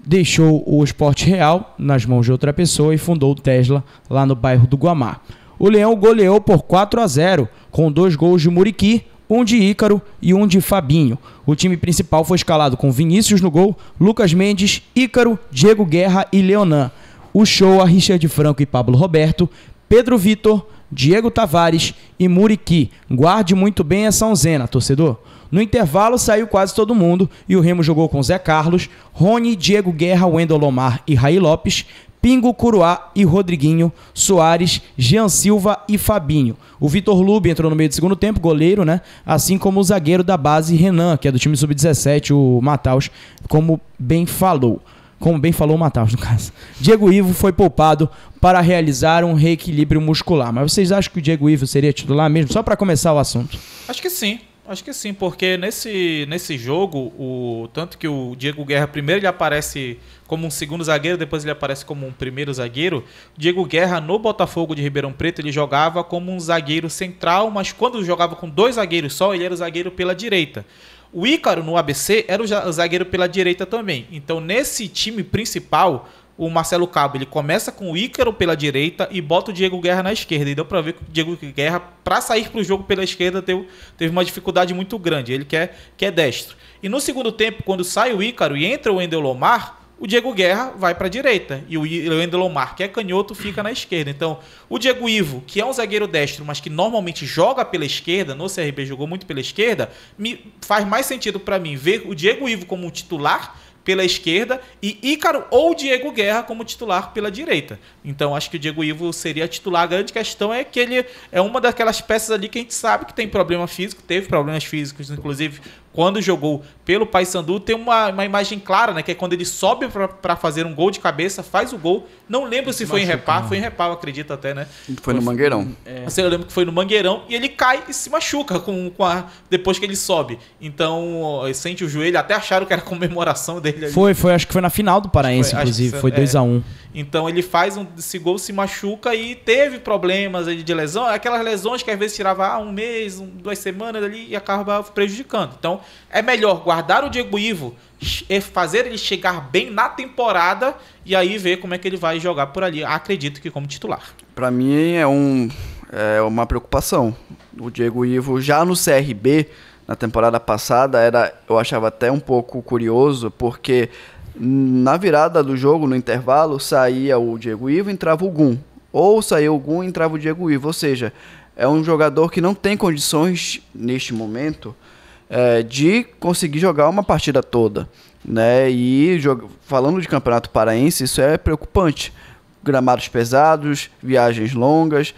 deixou o Sport Real nas mãos de outra pessoa e fundou o Tesla lá no bairro do Guamá. O Leão goleou por 4-0, com 2 gols de Muriqui, um de Ícaro e um de Fabinho. O time principal foi escalado com Vinícius no gol, Lucas Mendes, Ícaro, Diego Guerra e Leonan. O show a Richard Franco e Pablo Roberto, Pedro Vitor, Diego Tavares e Muriqui. Guarde muito bem essa onzena, torcedor. No intervalo saiu quase todo mundo e o Remo jogou com Zé Carlos, Rony, Diego Guerra, Wendel Lomar e Raí Lopes, Pingo, Curuá e Rodriguinho, Soares, Jean Silva e Fabinho. O Vitor Lube entrou no meio do segundo tempo, goleiro, né? Assim como o zagueiro da base Renan, que é do time sub-17, o Mataus, como bem falou o Mataus, no caso. Diego Ivo foi poupado para realizar um reequilíbrio muscular. Mas vocês acham que o Diego Ivo seria titular mesmo? Só para começar o assunto. Acho que sim, porque nesse jogo, tanto que o Diego Guerra primeiro ele aparece como um segundo zagueiro, depois ele aparece como um primeiro zagueiro. O Diego Guerra no Botafogo de Ribeirão Preto ele jogava como um zagueiro central, mas quando jogava com 2 zagueiros só, ele era o zagueiro pela direita. O Ícaro no ABC era o zagueiro pela direita também. Então nesse time principal, o Marcelo Cabo ele começa com o Ícaro pela direita e bota o Diego Guerra na esquerda. E deu pra ver que o Diego Guerra, para sair pro jogo pela esquerda, teve uma dificuldade muito grande. Ele que é destro. E no segundo tempo, quando sai o Ícaro e entra o Wendel Lomar, o Diego Guerra vai para a direita. E o Wendel Lomar, que é canhoto, fica na esquerda. Então, o Diego Ivo, que é um zagueiro destro, mas que normalmente joga pela esquerda, no CRB jogou muito pela esquerda, faz mais sentido para mim ver o Diego Ivo como um titular pela esquerda e Ícaro ou Diego Guerra como titular pela direita. Então acho que o Diego Ivo seria titular. A grande questão é que ele é uma daquelas peças ali que a gente sabe que tem problema físico, teve problemas físicos, inclusive quando jogou pelo Paysandu, tem uma imagem clara, né, que é quando ele sobe para fazer um gol de cabeça, faz o gol. Não lembro se foi em Repar, foi em Repar, eu acredito até, né? Foi no Mangueirão. Eu lembro que foi no Mangueirão e ele cai e se machuca depois que ele sobe. Então, sente o joelho, até acharam que era comemoração dele ali. Foi, acho que foi na final do Paraense, inclusive, foi 2-1. Então ele faz esse gol, se machuca e teve problemas de lesão, aquelas lesões que às vezes tirava 1 mês, 2 semanas ali e acaba prejudicando. Então é melhor guardar o Diego Ivo, fazer ele chegar bem na temporada e aí ver como é que ele vai jogar por ali. Acredito que como titular. Para mim é uma preocupação. O Diego Ivo já no CRB, na temporada passada, eu achava até um pouco curioso, porque na virada do jogo, no intervalo, saía o Diego Ivo e entrava o Gum. Ou saía o Gum e entrava o Diego Ivo. Ou seja, é um jogador que não tem condições, neste momento, de conseguir jogar uma partida toda, né? E falando de Campeonato Paraense, isso é preocupante. Gramados pesados, viagens longas,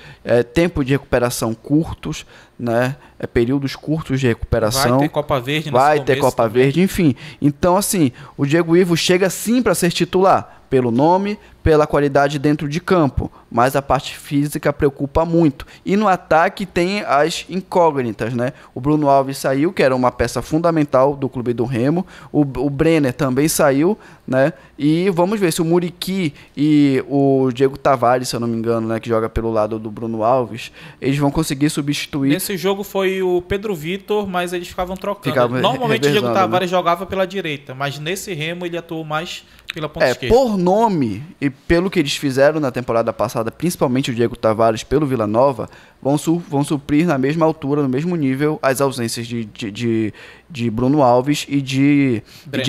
tempo de recuperação curtos, né? Períodos curtos de recuperação. Vai ter Copa Verde. Vai ter Copa Verde, enfim. Então, assim, o Diego Ivo chega sim para ser titular, pelo nome, pela qualidade dentro de campo, mas a parte física preocupa muito. E no ataque tem as incógnitas, né? O Bruno Alves saiu, que era uma peça fundamental do Clube do Remo, o Brenner também saiu, né? E vamos ver se o Muriqui e o Diego Tavares, se eu não me engano, né, que joga pelo lado do Bruno Alves, eles vão conseguir substituir. Nesse jogo foi o Pedro Vitor, mas eles ficavam trocando. Normalmente o Diego Tavares, né, jogava pela direita, mas nesse Remo ele atuou mais pela ponta esquerda. Por nome e pelo que eles fizeram na temporada passada, principalmente o Diego Tavares pelo Vila Nova, vão suprir na mesma altura, no mesmo nível, as ausências de Bruno Alves e de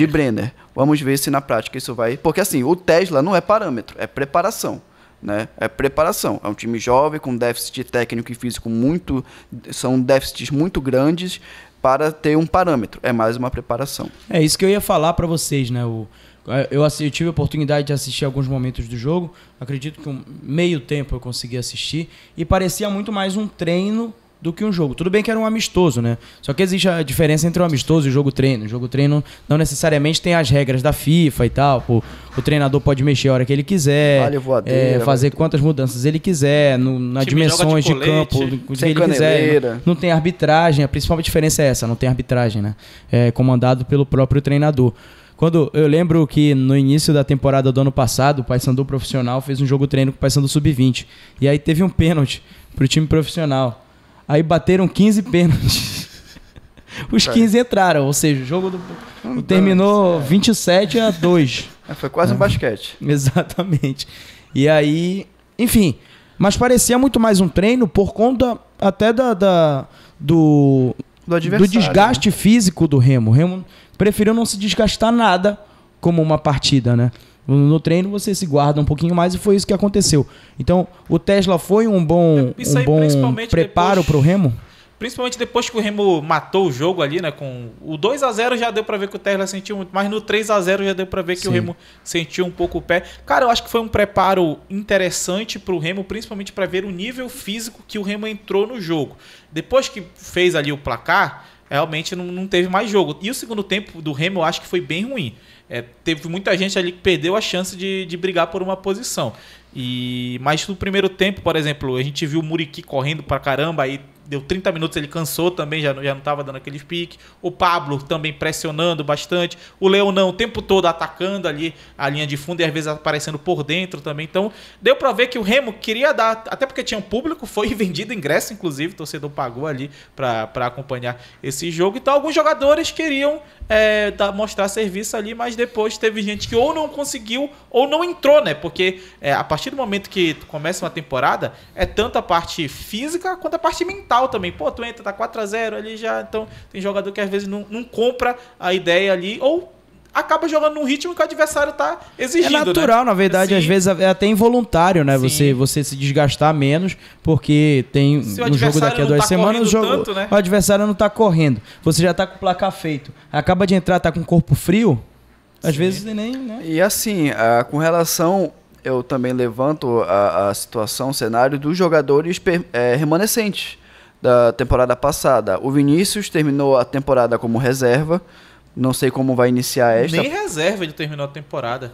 Brenner. Vamos ver se na prática isso vai... Porque assim, o Tesla não é parâmetro, é preparação. Né? É preparação. É um time jovem, com déficit técnico e físico são déficits muito grandes para ter um parâmetro. É mais uma preparação. É isso que eu ia falar para vocês, né? Eu tive a oportunidade de assistir alguns momentos do jogo. Acredito que meio tempo eu consegui assistir e parecia muito mais um treino do que um jogo. Tudo bem que era um amistoso, né? Só que existe a diferença entre o amistoso e o jogo-treino. O jogo-treino não necessariamente tem as regras da FIFA e tal. O treinador pode mexer a hora que ele quiser, fazer quantas mudanças ele quiser, nas dimensões de campo que ele quiser. Não tem arbitragem. A principal diferença é essa, não tem arbitragem, né? É comandado pelo próprio treinador. Eu lembro que no início da temporada do ano passado, o Paysandu profissional fez um jogo-treino com o Paysandu Sub-20. E aí teve um pênalti pro time profissional. Aí bateram 15 pênaltis. Os 15 entraram, ou seja, o jogo terminou 27-2. Foi quase um basquete. Exatamente. E aí, enfim, mas parecia muito mais um treino por conta até do desgaste, né, físico do Remo. O Remo preferiu não se desgastar nada como uma partida, né? No treino você se guarda um pouquinho mais e foi isso que aconteceu. Então, o Tesla foi um bom preparo para o Remo? Principalmente depois que o Remo matou o jogo ali, né? Com o 2-0 já deu para ver que o Tesla sentiu muito, mas no 3-0 já deu para ver que o Remo sentiu um pouco o pé. Cara, eu acho que foi um preparo interessante para o Remo, principalmente para ver o nível físico que o Remo entrou no jogo. Depois que fez ali o placar, realmente não teve mais jogo. E o segundo tempo do Remo eu acho que foi bem ruim. Teve muita gente ali que perdeu a chance de brigar por uma posição. Mas no primeiro tempo, por exemplo, a gente viu o Muriqui correndo pra caramba, aí deu 30 minutos, ele cansou também, já não estava dando aqueles piques. O Pablo também pressionando bastante. O Leonão o tempo todo atacando ali a linha de fundo e às vezes aparecendo por dentro também. Então, deu para ver que o Remo queria dar, até porque tinha um público, foi vendido ingresso, inclusive, o torcedor pagou ali para acompanhar esse jogo. Então, alguns jogadores queriam mostrar serviço ali, mas depois teve gente que ou não conseguiu ou não entrou, né? Porque a partir do momento que começa uma temporada, é tanto a parte física quanto a parte mental também. Pô, tu entra, tá 4-0 ali já, então tem jogador que às vezes não compra a ideia ali, ou acaba jogando num ritmo que o adversário tá exigindo. É natural, né? Na verdade, às vezes é até involuntário, né? Você se desgastar menos, porque tem um jogo daqui a 2 semanas, o adversário não tá correndo. Você já tá com o placar feito. Acaba de entrar, tá com o corpo frio, às vezes nem... Né? E assim, com relação... Eu também levanto a situação, o cenário dos jogadores remanescentes da temporada passada. O Vinícius terminou a temporada como reserva. Não sei como vai iniciar esta. Nem reserva ele terminou a temporada.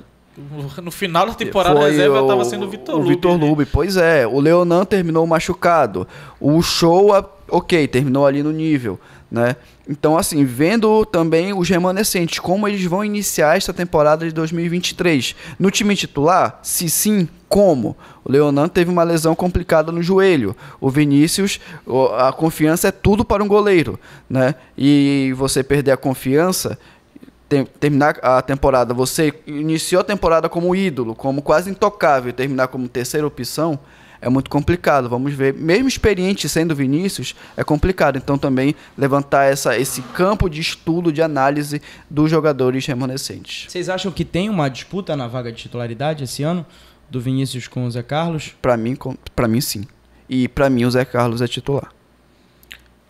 No final da temporada, a reserva estava sendo o Vitor Lube. O Vitor Lube, pois é. O Leonan terminou machucado. O Show, ok, terminou ali no nível, né? Então, assim, vendo também os remanescentes, como eles vão iniciar esta temporada de 2023. No time titular, se sim, como? O Leonan teve uma lesão complicada no joelho. O Vinícius, a confiança é tudo para um goleiro, né? E você perder a confiança, terminar a temporada, você iniciou a temporada como ídolo, como quase intocável, e terminar como terceira opção, é muito complicado. Vamos ver, mesmo experiente sendo Vinícius, é complicado. Então também levantar esse campo de estudo, de análise dos jogadores remanescentes. Vocês acham que tem uma disputa na vaga de titularidade esse ano, do Vinícius com o Zé Carlos? Para mim sim. E para mim o Zé Carlos é titular.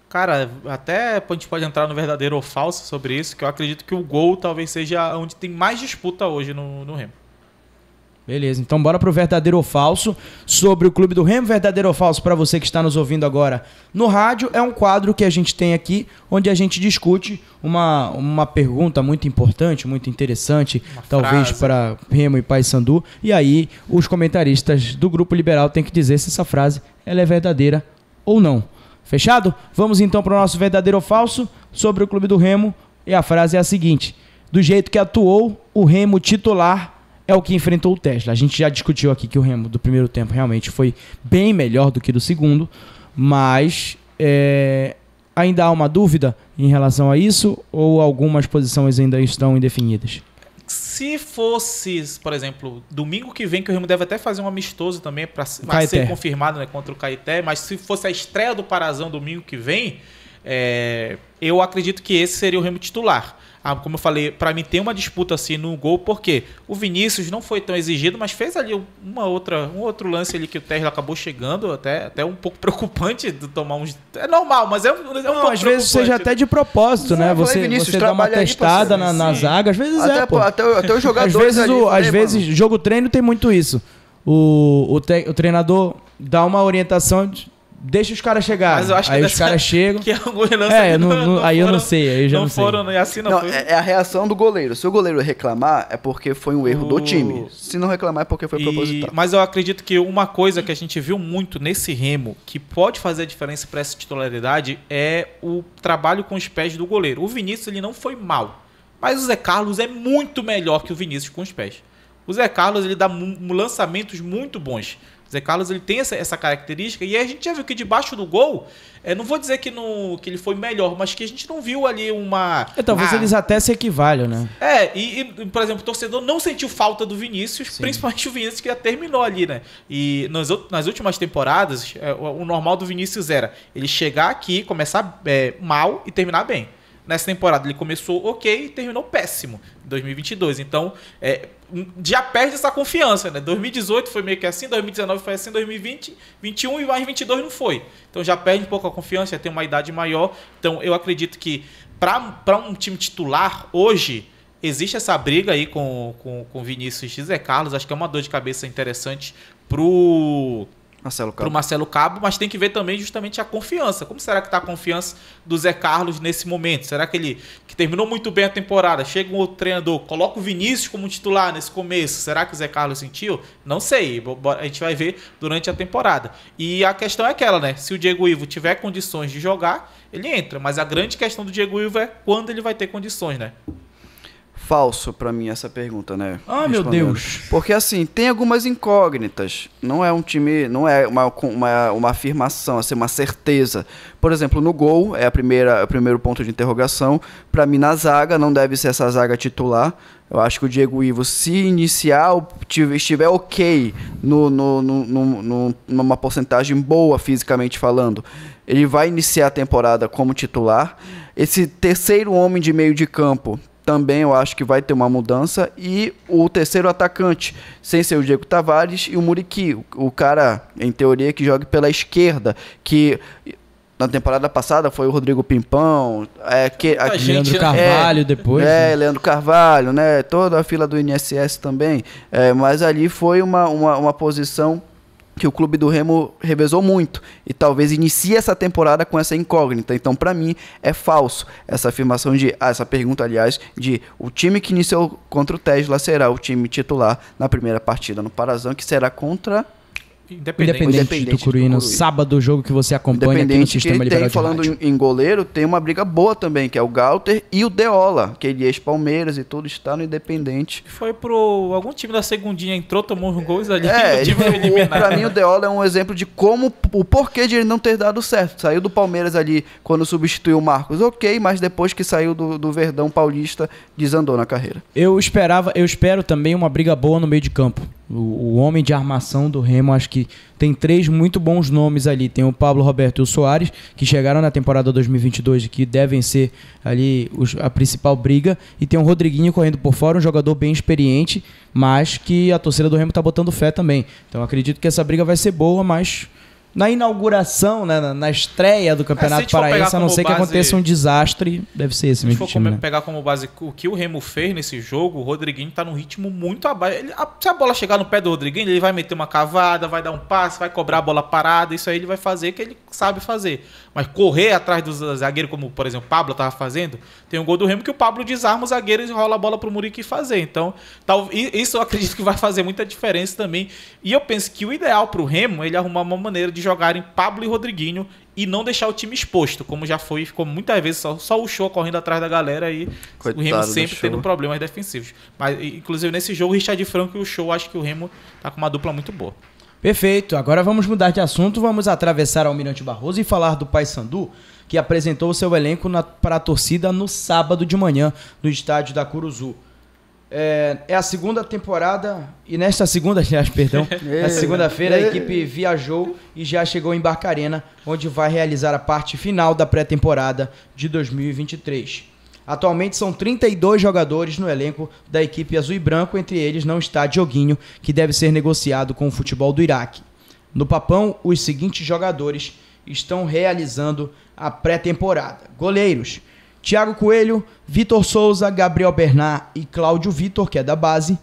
Cara, até a gente pode entrar no verdadeiro ou falso sobre isso, que eu acredito que o gol talvez seja onde tem mais disputa hoje no Remo. Beleza, então bora pro verdadeiro ou falso sobre o Clube do Remo. Verdadeiro ou falso, para você que está nos ouvindo agora no rádio, é um quadro que a gente tem aqui, onde a gente discute uma pergunta muito importante, muito interessante, talvez para Remo e Paysandu, e aí os comentaristas do Grupo Liberal têm que dizer se essa frase ela é verdadeira ou não. Fechado? Vamos então para o nosso verdadeiro ou falso sobre o Clube do Remo, e a frase é a seguinte: do jeito que atuou, o Remo titular é o que enfrentou o Tesla. A gente já discutiu aqui que o Remo do primeiro tempo realmente foi bem melhor do que do segundo, mas ainda há uma dúvida em relação a isso, ou algumas posições ainda estão indefinidas? Se fosse, por exemplo, domingo que vem, que o Remo deve até fazer um amistoso também para ser confirmado, né, contra o Caeté, mas se fosse a estreia do Parazão domingo que vem, eu acredito que esse seria o Remo titular. Como eu falei, para mim tem uma disputa assim no gol, porque o Vinícius não foi tão exigido, mas fez ali um outro lance ali que o Tesla acabou chegando, até um pouco preocupante de tomar uns... É normal, mas é um pouco às vezes seja até de propósito, né? Você dá uma testada na zaga, às vezes até os jogadores às vezes jogo treino tem muito isso. O treinador dá uma orientação... Deixa os caras chegarem. Mas eu acho que aí os caras chegam. Que aí eu não sei. Aí eu já não sei. Assim é a reação do goleiro. Se o goleiro reclamar, é porque foi um erro do time. Se não reclamar, é porque foi proposital. Mas eu acredito que uma coisa que a gente viu muito nesse Remo, que pode fazer a diferença para essa titularidade, é o trabalho com os pés do goleiro. O Vinícius ele não foi mal, mas o Zé Carlos é muito melhor que o Vinícius com os pés. O Zé Carlos ele dá lançamentos muito bons. O Zé Carlos ele tem essa característica, e a gente já viu que debaixo do gol, não vou dizer que ele foi melhor, mas que a gente não viu ali uma... talvez eles até se equivalham, né? Por exemplo, o torcedor não sentiu falta do Vinícius, sim, principalmente o Vinícius que já terminou ali, né? E nas últimas temporadas, o normal do Vinícius era ele chegar aqui, começar mal e terminar bem. Nessa temporada ele começou ok e terminou péssimo em 2022. Então, já perde essa confiança, né? 2018 foi meio que assim, 2019 foi assim, 2020, 2021 e mais 2022 não foi. Então já perde um pouco a confiança, já tem uma idade maior. Então eu acredito que para um time titular hoje, existe essa briga aí com Vinícius e Zé Carlos. Acho que é uma dor de cabeça interessante pro pro Marcelo Cabo, mas tem que ver também justamente a confiança. Como será que tá a confiança do Zé Carlos nesse momento? Será que ele, que terminou muito bem a temporada, chega um outro treinador, coloca o Vinícius como titular nesse começo, será que o Zé Carlos sentiu? Não sei, a gente vai ver durante a temporada. E a questão é aquela, né? Se o Diego Ivo tiver condições de jogar, ele entra, mas a grande questão do Diego Ivo é quando ele vai ter condições, né? Falso pra mim essa pergunta, né? Ah, meu Deus. Porque assim, tem algumas incógnitas. Não é um time, não é uma afirmação, assim, uma certeza. Por exemplo, no gol, é o primeiro ponto de interrogação. Pra mim, na zaga, não deve ser essa zaga titular. Eu acho que o Diego Ivo, se iniciar, estiver ok numa porcentagem boa, fisicamente falando, ele vai iniciar a temporada como titular. Esse terceiro homem de meio de campo, também eu acho que vai ter uma mudança. E o terceiro atacante, sem ser o Diego Tavares, e o Muriqui, o cara, em teoria, que joga pela esquerda, que na temporada passada foi o Rodrigo Pimpão, Leandro Carvalho depois. Leandro Carvalho, né? Toda a fila do INSS também. Mas ali foi uma posição que o clube do Remo revezou muito e talvez inicie essa temporada com essa incógnita. Então, para mim, é falso essa afirmação essa pergunta, aliás, de o time que iniciou contra o Tesla será o time titular na primeira partida no Parazão, que será contra Independente do Curuíno. Sábado, o jogo que você acompanha aqui no Sistema Liberal de Falando Rádio. em goleiro, tem uma briga boa também, que é o Galter e o Deola, que ele é ex-Palmeiras e tudo, está no Independente. Foi pro algum time da segundinha, entrou, tomou uns gols ali, o time foi eliminado. Pra mim o Deola é um exemplo de o porquê de ele não ter dado certo. Saiu do Palmeiras ali quando substituiu o Marcos, ok, mas depois que saiu do Verdão Paulista, desandou na carreira. Eu espero também uma briga boa no meio de campo. O homem de armação do Remo, acho que tem 3 muito bons nomes ali. Tem o Pablo Roberto e o Soares, que chegaram na temporada 2022 e que devem ser ali a principal briga. E tem o Rodriguinho correndo por fora, um jogador bem experiente, mas que a torcida do Remo está botando fé também. Então acredito que essa briga vai ser boa, mas na inauguração, né, na estreia do Campeonato Paraense, a não ser que aconteça um desastre, deve ser esse mesmo time. Se for pegar como base o que o Remo fez nesse jogo, o Rodriguinho tá num ritmo muito abaixo. Se a bola chegar no pé do Rodriguinho, ele vai meter uma cavada, vai dar um passe, vai cobrar a bola parada, isso aí ele vai fazer que ele sabe fazer. Mas correr atrás dos zagueiros, como por exemplo o Pablo tava fazendo, tem um gol do Remo que o Pablo desarma o zagueiro e rola a bola pro Muriqui fazer. Então, isso eu acredito que vai fazer muita diferença também. E eu penso que o ideal pro Remo é ele arrumar uma maneira de jogarem Pablo e Rodriguinho e não deixar o time exposto, como já ficou muitas vezes só o Show correndo atrás da galera e coitado, o Remo sempre tendo problemas defensivos. Mas, inclusive, nesse jogo, o Richard Franco e o Show, acho que o Remo tá com uma dupla muito boa. Perfeito. Agora vamos mudar de assunto, vamos atravessar Almirante Barroso e falar do Paysandu, que apresentou o seu elenco para a torcida no sábado de manhã, no estádio da Curuzu. É a segunda temporada, e nesta segunda-feira a equipe viajou e já chegou em Barcarena, onde vai realizar a parte final da pré-temporada de 2023. Atualmente são 32 jogadores no elenco da equipe azul e branco, entre eles não está Dioguinho, que deve ser negociado com o futebol do Iraque. No Papão, os seguintes jogadores estão realizando a pré-temporada. Goleiros: Thiago Coelho, Vitor Souza, Gabriel Bernard e Cláudio Vitor, que é da base.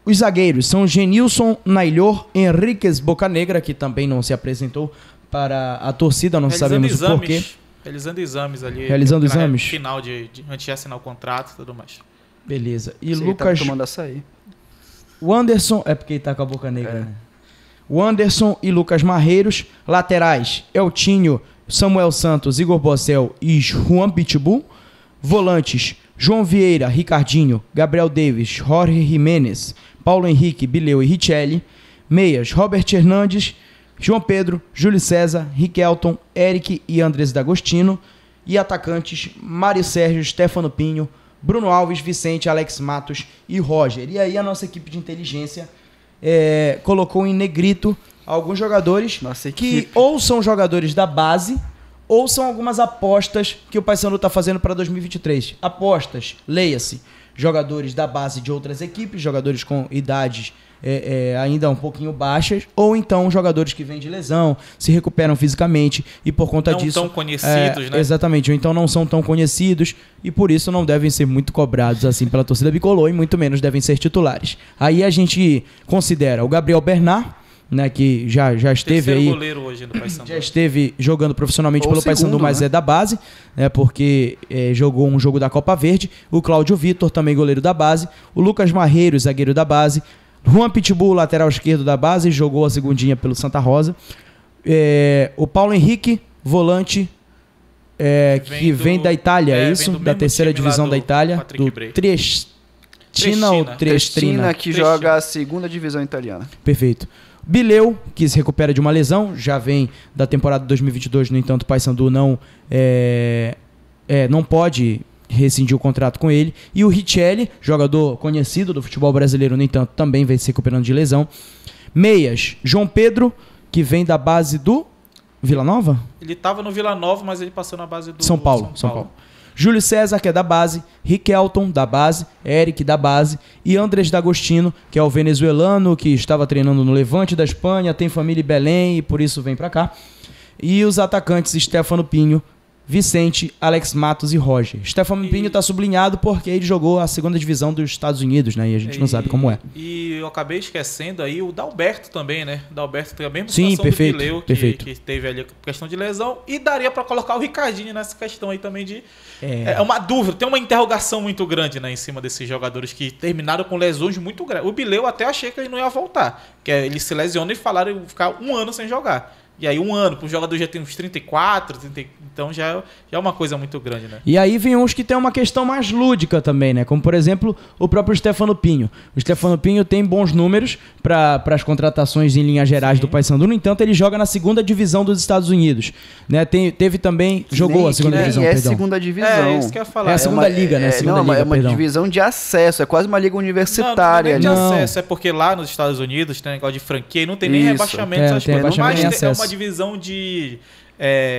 Os zagueiros são Genilson, Nailor, Henriquez Bocanegra, que também não se apresentou para a torcida, não sabemos o porquê. Realizando exames ali. Realizando exames? Final antes de assinar o contrato e tudo mais. Beleza. E sim, Lucas... Tá tomando açaí. O Anderson... É porque ele tá com a boca negra, né? O Anderson e Lucas Marreiros. Laterais: Eltinho, Samuel Santos, Igor Bossel e Juan Pitbull. Volantes: João Vieira, Ricardinho, Gabriel Davis, Jorge Jimenez, Paulo Henrique, Bileu e Richelli. Meias: Robert Hernandes, João Pedro, Júlio César, Riquelton, Eric e Andrés D'Agostino. E atacantes: Mário Sérgio, Stefano Pinho, Bruno Alves, Vicente, Alex Matos e Roger. E aí a nossa equipe de inteligência colocou em negrito alguns jogadores que ou são jogadores da base ou são algumas apostas que o Paysandu está fazendo para 2023. Apostas, leia-se, jogadores da base de outras equipes, jogadores com idades ainda um pouquinho baixas, ou então jogadores que vêm de lesão, se recuperam fisicamente e por conta disso... Não tão conhecidos, né? Exatamente, ou então não são tão conhecidos e por isso não devem ser muito cobrados assim pela torcida bicolor e muito menos devem ser titulares. Aí a gente considera o Gabriel Bernard, né, que já esteve aí, goleiro hoje no Paysandu. já esteve jogando profissionalmente pelo Paysandu, mas né? é da base, né, porque jogou um jogo da Copa Verde. O Cláudio Vitor, também goleiro da base. O Lucas Marreiro, zagueiro da base. Juan Pitbull, lateral esquerdo da base, jogou a segundinha pelo Santa Rosa. O Paulo Henrique, volante, que vem da Itália, é isso? Da terceira divisão da Itália, do Triestina ou Triestina, que joga a segunda divisão italiana. Perfeito. Bileu, que se recupera de uma lesão, já vem da temporada 2022, no entanto o Paysandu não pode rescindir o contrato com ele. E o Richelli, jogador conhecido do futebol brasileiro, no entanto também vem se recuperando de lesão. Meias, João Pedro, que vem da base do Vila Nova? Ele estava no Vila Nova, mas ele passou na base do São Paulo. Júlio César, que é da base, Riquelton, da base, Eric, da base, e Andrés D'Agostino, que é o venezuelano, que estava treinando no Levante da Espanha, tem família em Belém e por isso vem para cá. E os atacantes Stefano Pinho, Vicente, Alex Matos e Roger. Stefano Pinho está sublinhado porque ele jogou a segunda divisão dos Estados Unidos, né? E a gente não sabe como é. E eu acabei esquecendo aí o Dalberto também, né? O Dalberto tem a mesma situação do Bileu, que teve ali a questão de lesão. E daria para colocar o Ricardinho nessa questão aí também de... É uma dúvida, tem uma interrogação muito grande, né, em cima desses jogadores que terminaram com lesões muito graves. O Bileu até achei que ele não ia voltar, que ele se lesiona e falaram que ia ficar um ano sem jogar. E aí um ano, para o jogador já tem uns 34, então já é uma coisa muito grande, né? E aí vem uns que tem uma questão mais lúdica também, né? Como, por exemplo, o próprio Stefano Pinho. O Stefano Pinho tem bons números para as contratações em linhas gerais do Paysandu. No entanto, ele joga na segunda divisão dos Estados Unidos, né? Teve também... Jogou a segunda divisão, perdão. Segunda divisão. É isso que eu ia falar. É a segunda liga, né? É uma divisão de acesso. É quase uma liga universitária. Não é de acesso. É porque lá nos Estados Unidos tem negócio de franquia e não tem nem rebaixamento. Mas é uma divisão de...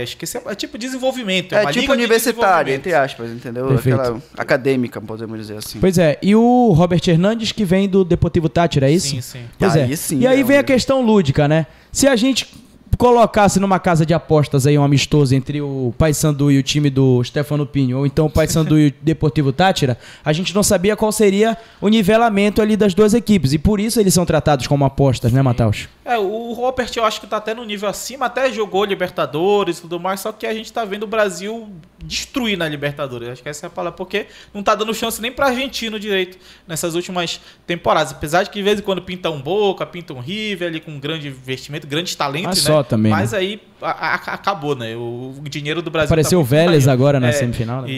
esqueci, é tipo desenvolvimento. É tipo universitária, entre aspas, entendeu? Aquela acadêmica, podemos dizer assim. Pois é. E o Robert Hernandes, que vem do Deportivo Táchira, é isso? Sim, sim. Pois é. Sim, e aí vem a questão lúdica, né? Se a gente colocasse numa casa de apostas aí um amistoso entre o Paysandu e o time do Stefano Pinho, ou então o Paysandu e o Deportivo Táchira, a gente não sabia qual seria o nivelamento ali das duas equipes, e por isso eles são tratados como apostas, né, Matheus? O Robert eu acho que tá até no nível acima, até jogou Libertadores e tudo mais, só que a gente tá vendo o Brasil destruir na Libertadores, acho que essa é a palavra, porque não tá dando chance nem pra argentino direito nessas últimas temporadas, apesar de que de vez em quando pinta um Boca, pinta um River ali com grande investimento, grandes talentos, né? Também, mas né? Aí acabou, né? O dinheiro do Brasil... Apareceu o Vélez agora na semifinal, né?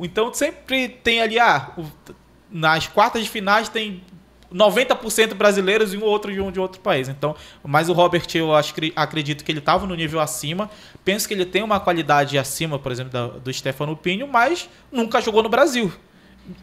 Então sempre tem ali, nas quartas de finais tem 90% brasileiros e um outro de outro país. Então, mas o Robert, eu acredito que ele estava no nível acima. Penso que ele tem uma qualidade acima, por exemplo, do Stefano Pinho, mas nunca jogou no Brasil.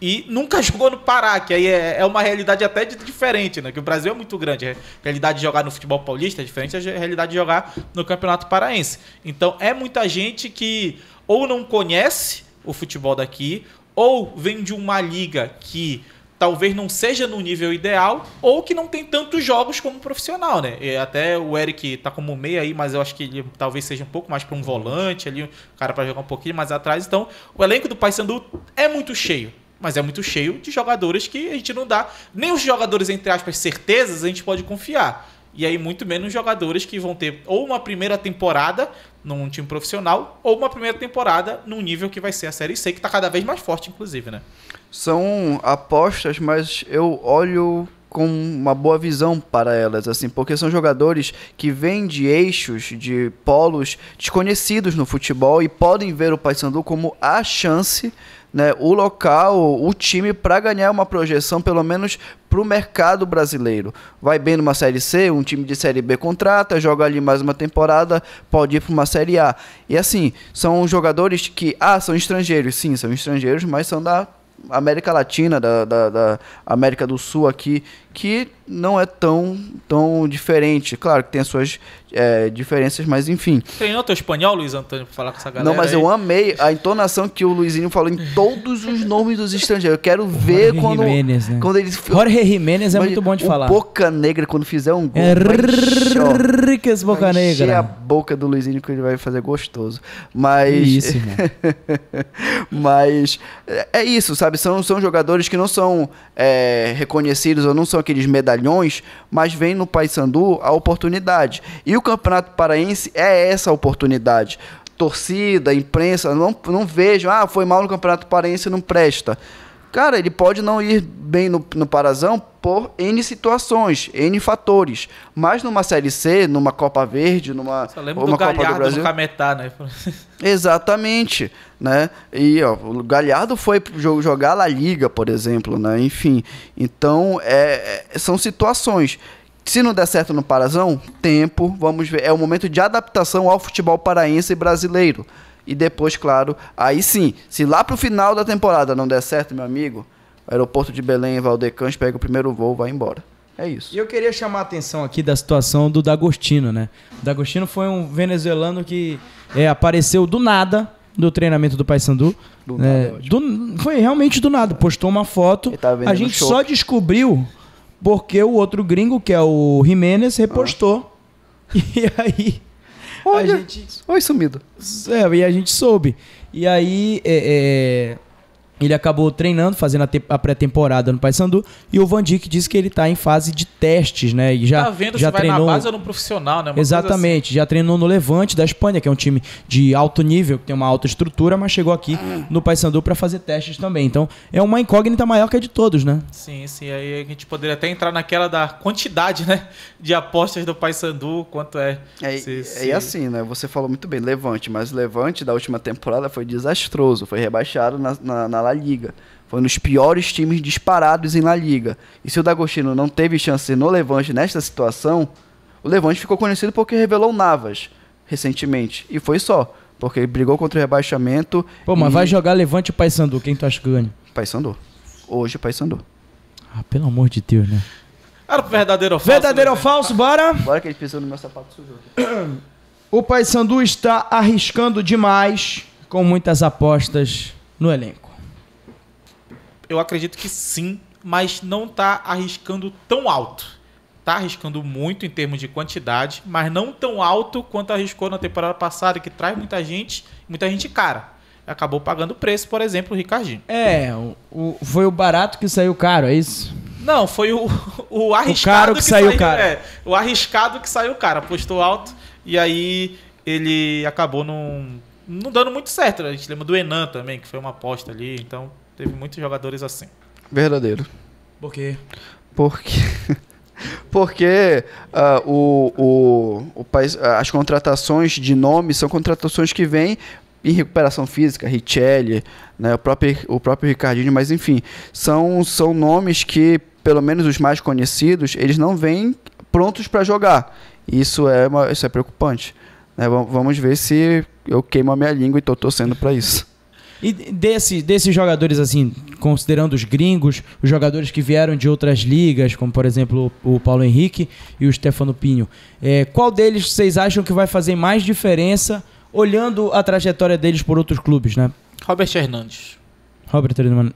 E nunca jogou no Pará, que aí é uma realidade até diferente, né? Que o Brasil é muito grande. A realidade de jogar no futebol paulista é diferente da realidade de jogar no Campeonato Paraense. Então, é muita gente que ou não conhece o futebol daqui, ou vem de uma liga que talvez não seja no nível ideal, ou que não tem tantos jogos como profissional, né? E até o Eric tá como meia aí, mas eu acho que ele talvez seja um pouco mais para um volante ali, um cara para jogar um pouquinho mais atrás. Então, o elenco do Paysandu é muito cheio. Mas é muito cheio de jogadores que a gente não dá. Nem os jogadores, entre aspas, certezas, a gente pode confiar. E aí, muito menos jogadores que vão ter ou uma primeira temporada num time profissional, ou uma primeira temporada num nível que vai ser a Série C, que está cada vez mais forte, inclusive, né? São apostas, mas eu olho com uma boa visão para elas, assim, porque são jogadores que vêm de eixos, de polos desconhecidos no futebol e podem ver o Paysandu como a chance, né, o local, o time para ganhar uma projeção, pelo menos para o mercado brasileiro. Vai bem numa Série C, um time de Série B contrata, joga ali mais uma temporada, pode ir para uma Série A. E assim, são jogadores que, são estrangeiros, sim, são estrangeiros, mas são da América Latina, da América do Sul aqui, que não é tão diferente. Claro que tem as suas diferenças, mas enfim. Treinou teu espanhol, Luiz Antônio, pra falar com essa galera? Não, mas aí. Eu amei a entonação que o Luizinho falou em todos os nomes dos estrangeiros. Eu quero ver quando ele... Jorge Jiménez é muito bom de falar. Boca Negra, quando fizer um gol, Enriquez Boca Negra. Encher a boca do Luizinho que ele vai fazer gostoso. Mas... Isso, irmão. Mas é isso, sabe? São jogadores que não são reconhecidos ou não são aqueles medalhões, mas vem no Paysandu a oportunidade. E o Campeonato Paraense é essa oportunidade. Torcida, imprensa, não vejam, foi mal no Campeonato Paraense, não presta. Cara, ele pode não ir bem no Parazão por N situações, N fatores. Mas numa Série C, numa Copa Verde, numa Copa do Brasil... no Cametá, né? Exatamente, né? E o Galhardo foi jogar La Liga, por exemplo, né? Enfim, então são situações. Se não der certo no Parazão, tempo, vamos ver. É o momento de adaptação ao futebol paraense e brasileiro. E depois, claro, aí sim, se lá pro final da temporada não der certo, meu amigo, aeroporto de Belém e Valdecante, pega o primeiro voo, vai embora. É isso. E eu queria chamar a atenção aqui da situação do D'Agostino, né? O D'Agostino foi um venezuelano que apareceu do nada no treinamento do Paysandu. Foi realmente do nada. Postou uma foto, a gente só descobriu porque o outro gringo, que é o Jiménez, repostou. E aí... Olha, oi, sumido. E a gente soube. E aí, ele acabou treinando, fazendo a pré-temporada no Paysandu, e o Van Dijk disse que ele está em fase de testes, né? E já vendo já se treinou... vai na base ou no profissional, né? Exatamente, já treinou no Levante da Espanha, que é um time de alto nível, que tem uma alta estrutura, mas chegou aqui no Paysandu para fazer testes também. Então, é uma incógnita maior que a de todos, né? Sim. Aí a gente poderia até entrar naquela da quantidade, né? De apostas do Paysandu, quanto é... E assim, né? Você falou muito bem, Levante, mas o Levante da última temporada foi desastroso, foi rebaixado na La Liga. Foi um dos piores times disparados em La Liga. E se o D'Agostino não teve chance no Levante nesta situação, o Levante ficou conhecido porque revelou Navas recentemente. E foi só, porque ele brigou contra o rebaixamento. Mas vai jogar Levante e Paysandu, quem tu acha que ganha? Paysandu. Hoje Paysandu. Pelo amor de Deus, né? Era pro verdadeiro ou falso? Verdadeiro ou falso, bora? Bora que ele pisou no meu sapato sujo. O Paysandu está arriscando demais com muitas apostas no elenco. Eu acredito que sim, mas não está arriscando tão alto. Está arriscando muito em termos de quantidade, mas não tão alto quanto arriscou na temporada passada, que traz muita gente cara. Acabou pagando preço, por exemplo, o Ricardinho. Foi o barato que saiu caro, é isso? Não, foi o arriscado o caro que saiu caro. O arriscado que saiu caro, apostou alto e aí ele acabou não dando muito certo. A gente lembra do Enan também, que foi uma aposta ali, então teve muitos jogadores assim. Verdadeiro. Por quê? Porque as contratações de nome são contratações que vêm em recuperação física, Richelli, né, o próprio Ricardinho, mas enfim, são nomes que, pelo menos os mais conhecidos, eles não vêm prontos para jogar. Isso é preocupante. Né? Vamos ver se eu queimo a minha língua e estou torcendo para isso. E desses jogadores, assim, considerando os gringos, os jogadores que vieram de outras ligas, como por exemplo o Paulo Henrique e o Stefano Pinho, qual deles vocês acham que vai fazer mais diferença olhando a trajetória deles por outros clubes, né? Robert Hernandes. Robert Hernandes.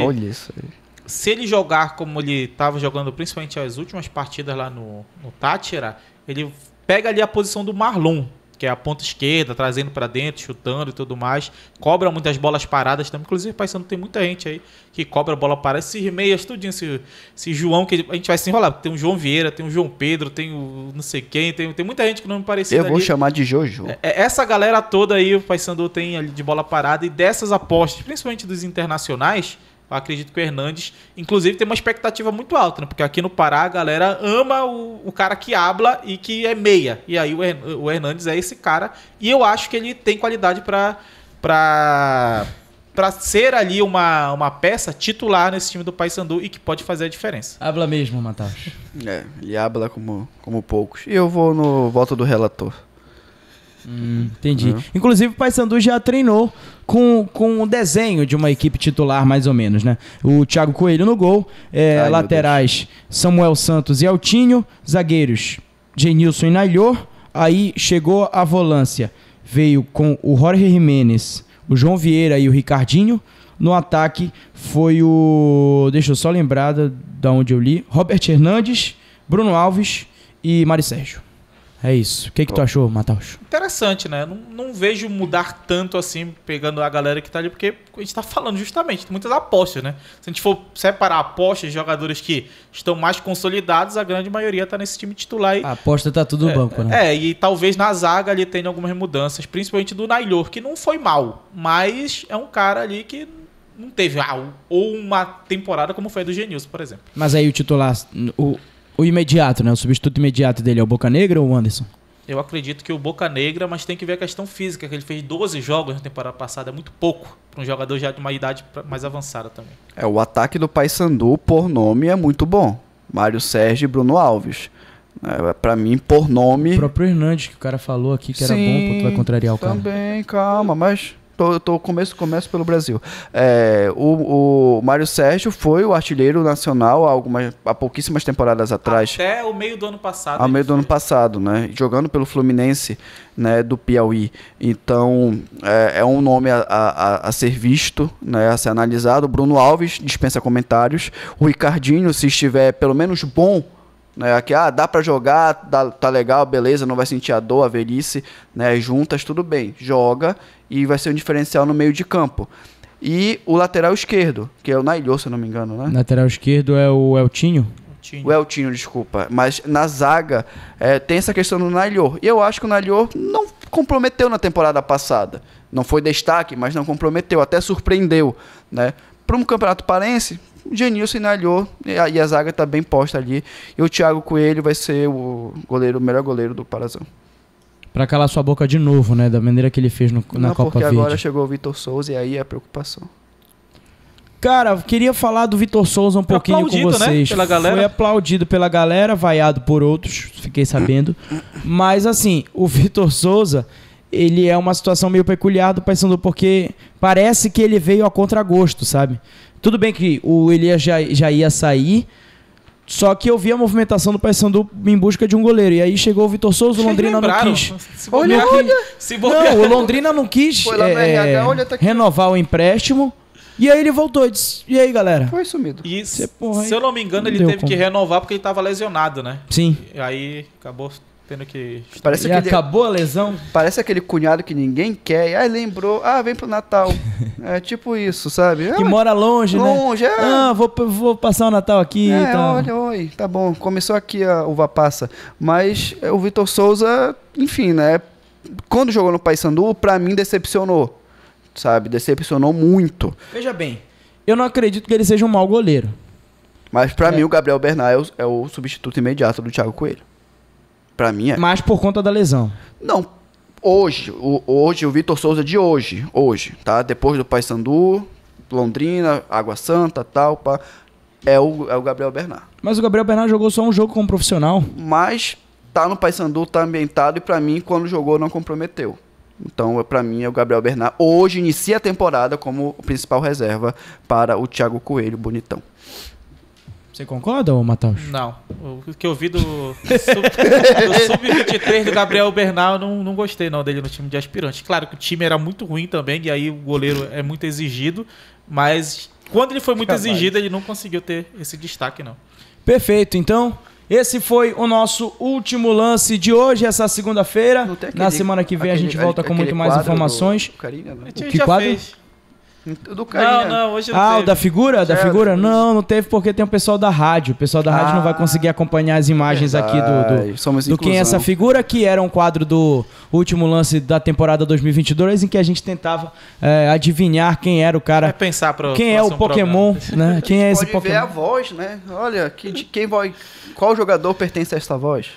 Olha isso aí. Se ele jogar como ele estava jogando, principalmente as últimas partidas lá no Táchira, ele pega ali a posição do Marlon, que é a ponta esquerda, trazendo para dentro, chutando e tudo mais. Cobra muitas bolas paradas também. Inclusive, o Paysandu tem muita gente aí que cobra bola parada. Esses meias, tudinho, esse João, que a gente vai se enrolar. Tem o João Vieira, tem o João Pedro, tem o não sei quem, tem muita gente que não me parecia. Eu vou chamar de Jojo. Essa galera toda aí, o Paysandu tem ali de bola parada. E dessas apostas, principalmente dos internacionais, eu acredito que o Hernandes, inclusive, tem uma expectativa muito alta, né? Porque aqui no Pará a galera ama o cara que habla e que é meia. E aí o Hernandes é esse cara. E eu acho que ele tem qualidade para ser ali uma peça titular nesse time do Paysandu e que pode fazer a diferença. Habla mesmo, Matheus. Ele habla como poucos. E eu vou no voto do relator. Entendi. Inclusive o Paysandu já treinou com um desenho de uma equipe titular, mais ou menos, né? O Thiago Coelho no gol, laterais Samuel Santos e Altinho, zagueiros Genilson e Nailhor. Aí chegou a volância, veio com o Jorge Jiménez, o João Vieira e o Ricardinho. No ataque foi deixa eu só lembrar da onde eu li, Robert Hernandes, Bruno Alves e Mari Sérgio. É isso. O que tu achou, Matheus? Interessante, né? Não vejo mudar tanto assim, pegando a galera que tá ali, porque a gente tá falando justamente, tem muitas apostas, né? Se a gente for separar apostas de jogadores que estão mais consolidados, a grande maioria tá nesse time titular. A aposta tá tudo no banco, né? E talvez na zaga ali tenha algumas mudanças, principalmente do Nailor, que não foi mal, mas é um cara ali que não teve ou uma temporada como foi a do Genilson, por exemplo. Mas aí o titular, o imediato, né? O substituto imediato dele é o Boca Negra ou o Anderson? Eu acredito que o Boca Negra, mas tem que ver a questão física, que ele fez 12 jogos na temporada passada, é muito pouco para um jogador já de uma idade mais avançada também. O ataque do Paysandu, por nome, é muito bom. Mário Sérgio e Bruno Alves. Pra mim, por nome... O próprio Hernandes, que o cara falou aqui que era bom, pô, tu vai contrariar o cara. Também, calma, mas... Começo pelo Brasil. O Mário Sérgio foi o artilheiro nacional há pouquíssimas temporadas atrás. Até o meio do ano passado. Ao meio do ano passado, né? Jogando pelo Fluminense, né, do Piauí. Então, é um nome a ser visto, né, a ser analisado. O Bruno Alves dispensa comentários. O Ricardinho, se estiver pelo menos bom, né, aqui, dá pra jogar, tá legal, beleza, não vai sentir a dor, a velhice, né, juntas, tudo bem, joga e vai ser um diferencial no meio de campo. E o lateral esquerdo, que é o Nailor, se eu não me engano, né? Lateral esquerdo é o Eltinho? O Eltinho, desculpa. Mas na zaga tem essa questão do Nailor. E eu acho que o Nailor não comprometeu na temporada passada. Não foi destaque, mas não comprometeu, até surpreendeu, né? Para um campeonato parense, Genilson e Nailor, e a zaga está bem posta ali. E o Thiago Coelho vai ser o melhor goleiro do Parazão. Pra calar sua boca de novo, né? Da maneira que ele fez na Copa Verde. Porque agora chegou o Vitor Souza e aí é a preocupação. Cara, eu queria falar do Vitor Souza um pouquinho com vocês. Né? Pela galera. Foi aplaudido pela galera, vaiado por outros, fiquei sabendo. Mas assim, o Vitor Souza, ele é uma situação meio peculiar do Paysandu, porque parece que ele veio a contragosto, sabe? Tudo bem que o Elias já ia sair, só que eu vi a movimentação do Paysandu em busca de um goleiro. E aí chegou o Vitor Souza, o Londrina não quis. Olha. Não, o Londrina não quis renovar o empréstimo. E aí ele voltou e disse, e aí, galera? Foi sumido. E, se eu não me engano, ele teve que renovar porque ele estava lesionado, né? Sim. E aí acabou tendo que... acabou a lesão? Parece aquele cunhado que ninguém quer. E aí lembrou, vem pro Natal. É tipo isso, sabe? Que mora longe, né? Longe, vou passar o Natal aqui. Olha, oi, tá bom. Começou aqui a uva passa. Mas o Vitor Souza, enfim, né? Quando jogou no Paysandu, pra mim decepcionou. Sabe? Decepcionou muito. Veja bem, eu não acredito que ele seja um mau goleiro. Mas pra mim o Gabriel Bernal é o substituto imediato do Thiago Coelho. Pra mim é. Mas por conta da lesão. Não. Hoje, o Vitor Souza de hoje, tá? Depois do Paysandu, Londrina, Água Santa, tal, é o Gabriel Bernal. Mas o Gabriel Bernal jogou só um jogo como profissional. Mas tá no Paysandu, tá ambientado e pra mim quando jogou não comprometeu. Então, pra mim, é o Gabriel Bernal. Hoje inicia a temporada como o principal reserva para o Thiago Coelho, bonitão. Você concorda, Matheus? Não. O que eu vi do Sub-23 do Gabriel Bernal, não gostei não dele no time de aspirante. Claro que o time era muito ruim também, e aí o goleiro é muito exigido, mas quando ele foi muito exigido, ele não conseguiu ter esse destaque, não. Perfeito, então... Esse foi o nosso último lance de hoje, essa segunda-feira. Na semana que vem a gente volta com muito mais informações. Que quadro? Fez. Do Carinha. Não, hoje não teve. O da figura? Da figura? Não teve porque tem o pessoal da rádio. O pessoal da rádio não vai conseguir acompanhar as imagens aqui do Quem é essa figura, que era um quadro do último lance da temporada 2022, em que a gente tentava adivinhar quem era o cara. Quem é o Pokémon, né? Quem é esse Pokémon? Pode ver a voz, né? Olha, qual jogador pertence a esta voz?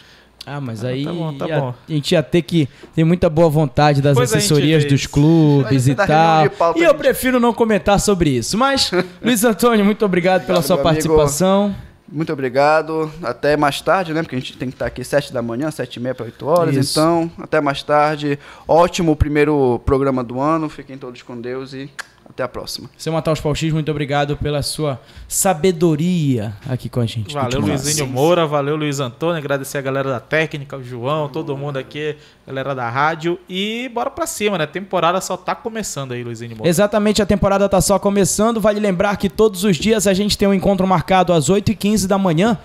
Mas aí tá bom. A gente ia ter que ter muita boa vontade das assessorias dos clubes e tal. E eu prefiro não comentar sobre isso. Mas, Luiz Antônio, muito obrigado pela sua participação. Muito obrigado. Até mais tarde, né? Porque a gente tem que estar aqui 7 da manhã, 7h30 para 8 horas. Isso. Então, até mais tarde. Ótimo primeiro programa do ano. Fiquem todos com Deus e até a próxima. Seu Matheus Pauxis, muito obrigado pela sua sabedoria aqui com a gente. Valeu, Luizinho Moura. Valeu, Luiz Antônio. Agradecer a galera da técnica, o João, todo mundo aqui, galera da rádio. E bora pra cima, né? A temporada só tá começando aí, Luizinho Moura. Exatamente, a temporada tá só começando. Vale lembrar que todos os dias a gente tem um encontro marcado às 8h15 da manhã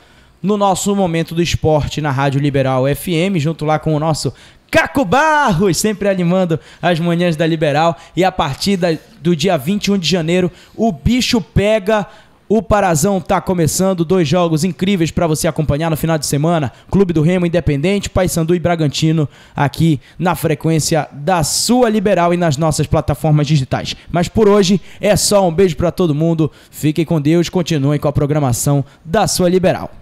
no nosso Momento do Esporte na Rádio Liberal FM, junto lá com o nosso Caco Barros, sempre animando as manhãs da Liberal. E a partir do dia 21 de janeiro, o bicho pega. O Parazão tá começando, 2 jogos incríveis para você acompanhar no final de semana. Clube do Remo, Independente, Paysandu e Bragantino, aqui na frequência da sua Liberal e nas nossas plataformas digitais. Mas por hoje é só um beijo para todo mundo. Fiquem com Deus, continuem com a programação da sua Liberal.